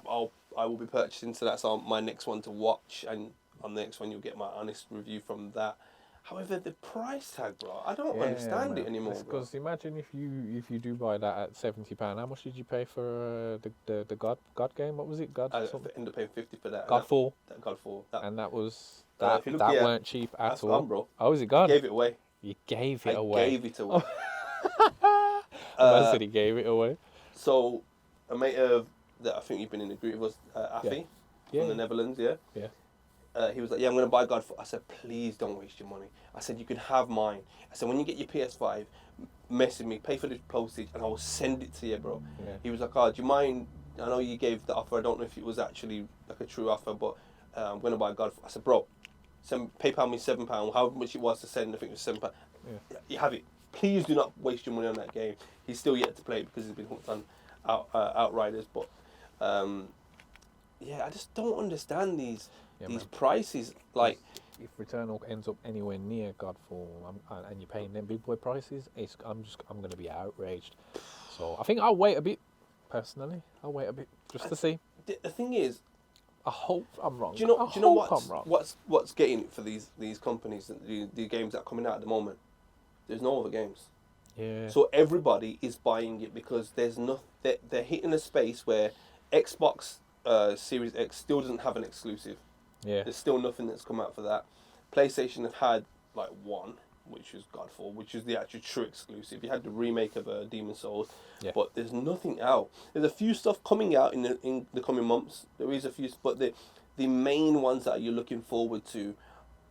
will be purchasing. So that's my next one to watch, and on the next one you'll get my honest review from that. However, the price tag, bro, I don't understand it anymore. Because imagine if you do buy that at £70, how much did you pay for the God game? What was it? God. I ended up paying $50 for that. Godfall. Godfall. And that was that weren't cheap at all. Gone, bro. Oh, is it gone? I gave it away. You gave it away. I gave it away. I said he gave it away. So a mate of that I think you've been in the group was Afi from the Netherlands. Yeah. He was like, yeah, I'm going to buy Godfall. I said, please don't waste your money. I said, you can have mine. I said, when you get your PS5, message me, pay for the postage, and I will send it to you, bro. Yeah. He was like, oh, do you mind? I know you gave the offer. I don't know if it was actually like a true offer, but I'm going to buy Godfall. I said, bro, PayPal me £7, however much it was to send. I think it was £7. Yeah. You have it. Please do not waste your money on that game. He's still yet to play it because he's been hooked on Outriders. But I just don't understand these prices. Like, if Returnal ends up anywhere near Godfall and you're paying them big boy prices, I'm going to be outraged. So I think I'll wait a bit. Personally, I'll wait a bit just to see. The thing is, I hope I'm wrong. Do you know what's getting it for these companies, the games that are coming out at the moment? There's no other games. Yeah. So everybody is buying it because there's no. They're hitting a space where Xbox Series X still doesn't have an exclusive. Yeah. There's still nothing that's come out for that. PlayStation have had like one, which is Godfall, which is the actual true exclusive. You had the remake of Demon's Souls, but there's nothing out. There's a few stuff coming out in the coming months. There is a few, but the main ones that you're looking forward to,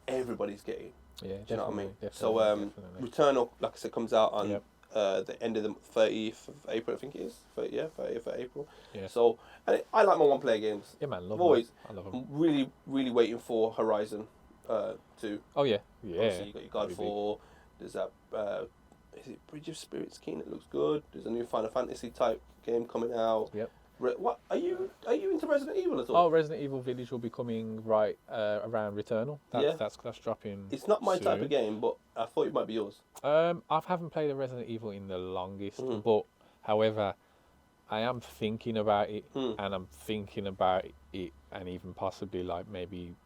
everybody's getting. Yeah, do you know what I mean? Definitely. Returnal, like I said, comes out on the end of the 30th of April, I think it is. 30th of April. Yeah. So, and I like my one-player games. Yeah, man, I love them. I'm really, really waiting for Horizon 2. Oh, yeah. Obviously, you got your Godfall. There's that, is it Bridge of Spirits King that looks good? There's a new Final Fantasy type game coming out. Yep. What are you into Resident Evil at all? Oh, Resident Evil Village will be coming right around Returnal. That's dropping. It's not my soon. type of game, but I thought it might be yours. I haven't played a Resident Evil in the longest, but however, I am thinking about it, and I'm thinking about it, and even possibly like maybe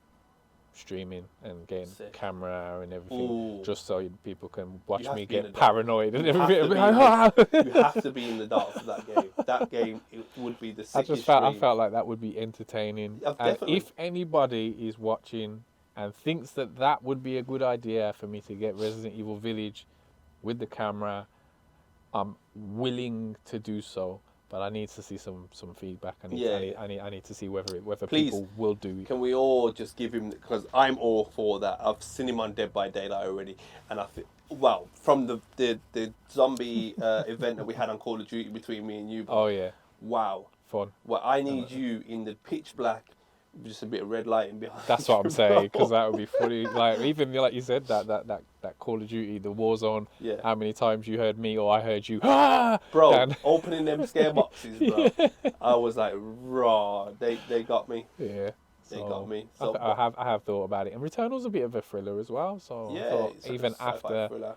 streaming and getting camera and everything, just so people can watch me get paranoid and everything. You have to be in the dark for that game. That game, it would be the sickest I felt like that would be entertaining. And definitely. If anybody is watching and thinks that would be a good idea for me to get Resident Evil Village with the camera, I'm willing to do so. But I need to see some feedback. I need to see whether people will do it. Can we all just give him, because I'm all for that. I've seen him on Dead by Daylight already, and I feel, well, from the zombie event that we had on Call of Duty between me and you. Oh yeah. Wow. Fun. Well, I need you in the pitch black, just a bit of red lighting behind. That's what I'm saying, because that would be funny. Like even like you said, that Call of Duty, the Warzone. Yeah. How many times you heard me or I heard you? Ah! Bro, and opening them scare boxes, bro. I was like, raw. They got me. Yeah. They got me. So, I have thought about it, and Returnal's a bit of a thriller as well. So yeah, I thought even after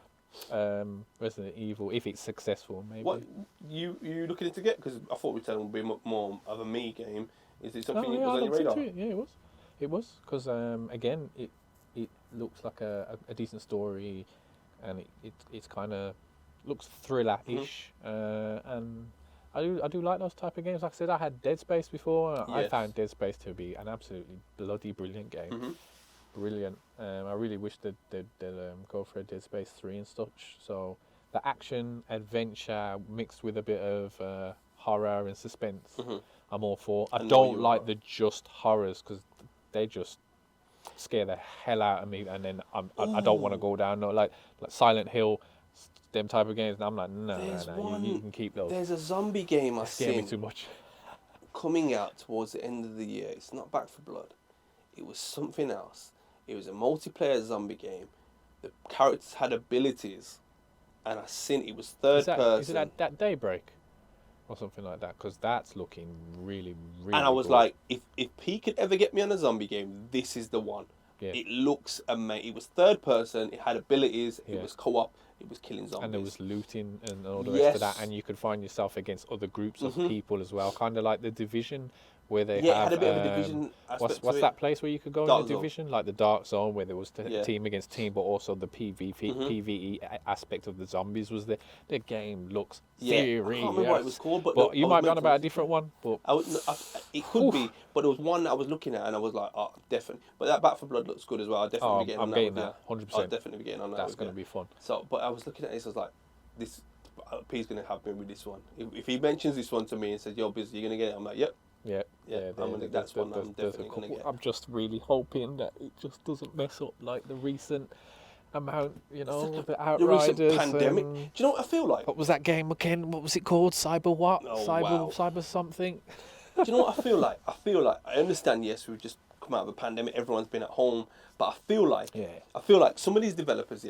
Resident Evil, if it's successful, maybe. What you looking to get? Because I thought Returnal would be more of a me game. Is it something that was on your radar? Yeah, it was. Because again, it looks like a decent story, and it's kind of looks thriller-ish, and I do like those type of games. Like I said, I had Dead Space before. Yes. I found Dead Space to be an absolutely bloody brilliant game. Brilliant. I really wish they'd go for a Dead Space 3 and such. So the action adventure mixed with a bit of horror and suspense, I'm all for. I don't like the just horrors because they just scare the hell out of me, and then I don't want to go down. No, like Silent Hill, them type of games. And I'm like, no, you can keep those. There's a zombie game I scare me too much. Coming out towards the end of the year. It's not Back 4 Blood. It was something else. It was a multiplayer zombie game. The characters had abilities, and I seen it was third person. Is it that Daybreak? Or something like that, because that's looking really, really. And I was good. like, if he could ever get me on a zombie game, this is the one. Yeah. It looks amazing. It was third person. It had abilities. Yeah. It was co-op. It was killing zombies. And there was looting and all the rest of that. And you could find yourself against other groups of people as well, kind of like the Division, where they have. It had a bit of a Division aspect. What's that place where you could go in the Division, like the Dark Zone, where there was team against team, but also the PvE aspect of the zombies was there. The game looks serious. I can't remember what it was called, but you might be on about a different one. But it could be, but there was one that I was looking at, and I was like, oh, definitely. But that Back 4 Blood looks good as well. I'll definitely be getting on that. I'm getting that, 100%. I'll definitely be getting on that. That's going to be fun. So, but I was looking at this, I was like, this. P's going to help me with this one. If he mentions this one to me and says, "Yo, busy, you're going to get it," I'm like, "Yep." Yeah. That's one I'm definitely going to get. I'm just really hoping that it just doesn't mess up like the recent amount, the Outriders. The recent pandemic. Do you know what I feel like? What was that game again? What was it called? Cyber what? Cyber something. Do you know what I feel like? I understand, yes, we've just come out of a pandemic, everyone's been at home, but I feel like some of these developers,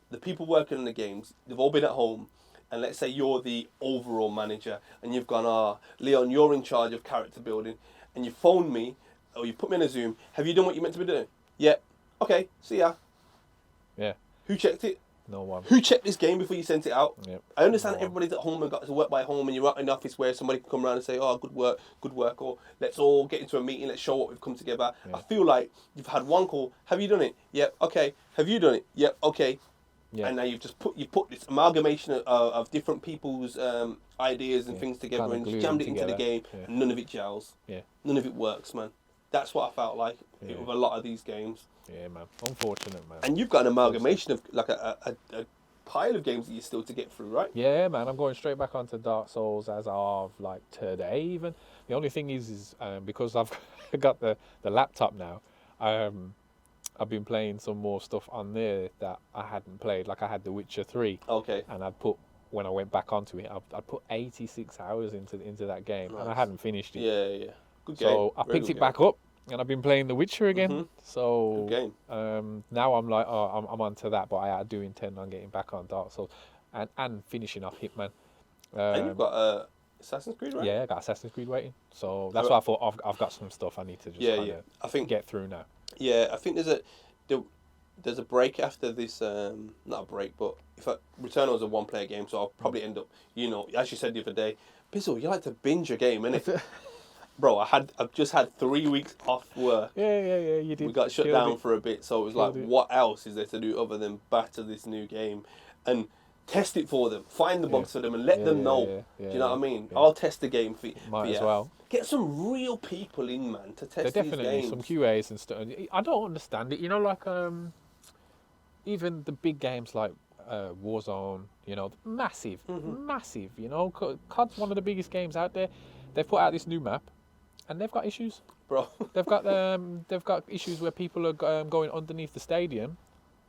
the people working on the games, they've all been at home. And let's say you're the overall manager and you've gone, Leon, you're in charge of character building, and you phoned me or you put me on a Zoom. Have you done what you're meant to be doing? Yeah. Okay, see ya. Yeah. Who checked it? No one. Who checked this game before you sent it out? Yep. I understand everybody's at home and got to work by home, and you're out in the office where somebody can come around and say, oh, good work, or let's all get into a meeting, let's show what we've come together. Yeah. I feel like you've had one call. Have you done it? Yep. Okay. Have you done it? Yep. Okay. and now you put this amalgamation of different people's ideas and things together Kinda and glue jammed it them into the together. game, and none of it gels. Yeah. None of it works, man. That's what I felt like with a lot of these games. Yeah, man. Unfortunate, man. And you've got an amalgamation of like a pile of games that you're still to get through, right? Yeah, man. I'm going straight back onto Dark Souls as of like today, even. The only thing is because I've got the laptop now, I've been playing some more stuff on there that I hadn't played. Like I had The Witcher 3. Okay. And when I went back onto it, I'd put 86 hours into that game, and I hadn't finished it. Yeah. Good game. So I picked it back up, and I've been playing The Witcher again. So Good game. now I'm like, I'm onto that, but I do intend on getting back on Dark Souls and finishing off Hitman. And you've got Assassin's Creed, right? Yeah, I got Assassin's Creed waiting. So that's why I thought I got some stuff I need to just I think get through now. Yeah, I think there's a break after this. Not a break, but Returnal is a one-player game, so I'll probably end up, as you said the other day, Bizzle, you like to binge a game, innit? Bro, I've just had 3 weeks off work. Yeah, you did. We got shut down for a bit, so it was like, what else is there to do other than batter this new game and test it for them, find the bugs for them, and let them know. Do you know what I mean? Yeah. I'll test the game for you. Might as well. Get some real people in, man, to test They're these definitely games. some QAs and stuff. I don't understand it. Like even the big games like Warzone, massive. COD's one of the biggest games out there. They've put out this new map, and they've got issues. Bro, they've got issues where people are going underneath the stadium.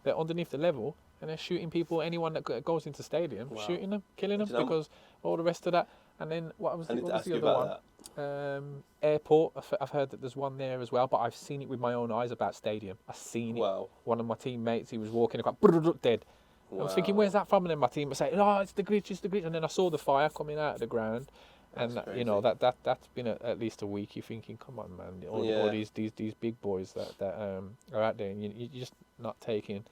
They're underneath the level, and they're shooting people. Anyone that goes into stadium, shooting them, killing them, because all the rest of that. And then what was the other one? Airport. I've heard that there's one there as well, but I've seen it with my own eyes about stadium. I've seen it. Wow. One of my teammates, he was walking, dead. Wow. I was thinking, where's that from? And then my team was saying, oh, it's the glitch. And then I saw the fire coming out of the ground. And that's been at least a week. You're thinking, come on, man! All these big boys that are out there, and you're just not taking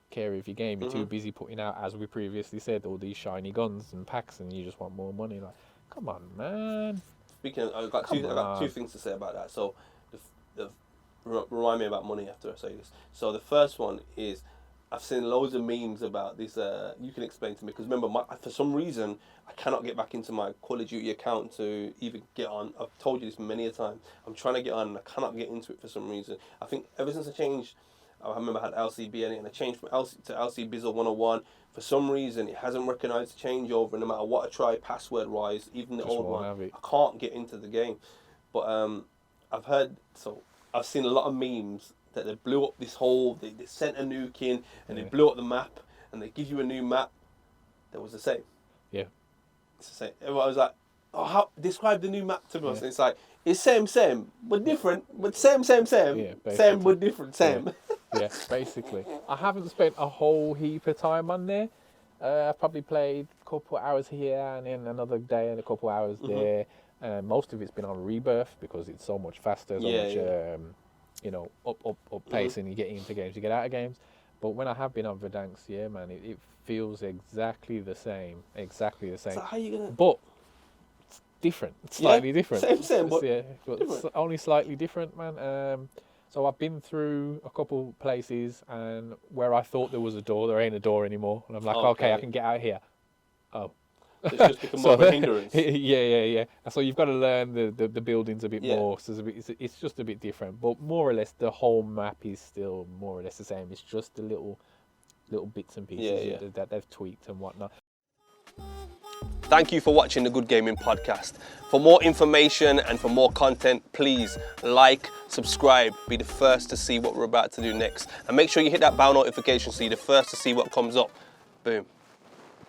care of your game. You're too busy putting out, as we previously said, all these shiny guns and packs, and you just want more money. Like, come on, man! Speaking of, I've got two things to say about that. So, remind me about money after I say this. So the first one is, I've seen loads of memes about this. You can explain to me, because remember, for some reason, I cannot get back into my Call of Duty account to even get on. I've told you this many a time. I'm trying to get on, and I cannot get into it for some reason. I think ever since I changed, I remember I had LCB in it, and I changed from LC to LC Bizzle 101. For some reason, it hasn't recognised the changeover, no matter what I try password-wise, even the old one. I can't get into the game. But I've seen a lot of memes that they blew up this whole, they sent a nuke in, and they blew up the map, and they give you a new map that was the same. Yeah. It's the same. Everyone was like, how describe the new map to us? And it's like, it's same, but different, but same. Yeah, same but different, same. Yeah, basically. I haven't spent a whole heap of time on there. I've probably played a couple hours here, and then another day and a couple hours there. Most of it's been on Rebirth, because it's so much faster, up pace, and you get into games, you get out of games. But when I have been on Verdansk, man, it feels exactly the same. So how you gonna? But it's different. It's slightly different. Same, but but it's only slightly different, man. So I've been through a couple places, and where I thought there was a door, there ain't a door anymore. And I'm like, okay, I can get out here. Oh. It's just become more of a hindrance. Yeah. So you've got to learn the buildings a bit more. So it's just a bit different. But more or less, the whole map is still more or less the same. It's just the little bits and pieces that they've tweaked and whatnot. Thank you for watching the Good Gaming Podcast. For more information and for more content, please like, subscribe, be the first to see what we're about to do next. And make sure you hit that bell notification so you're the first to see what comes up. Boom.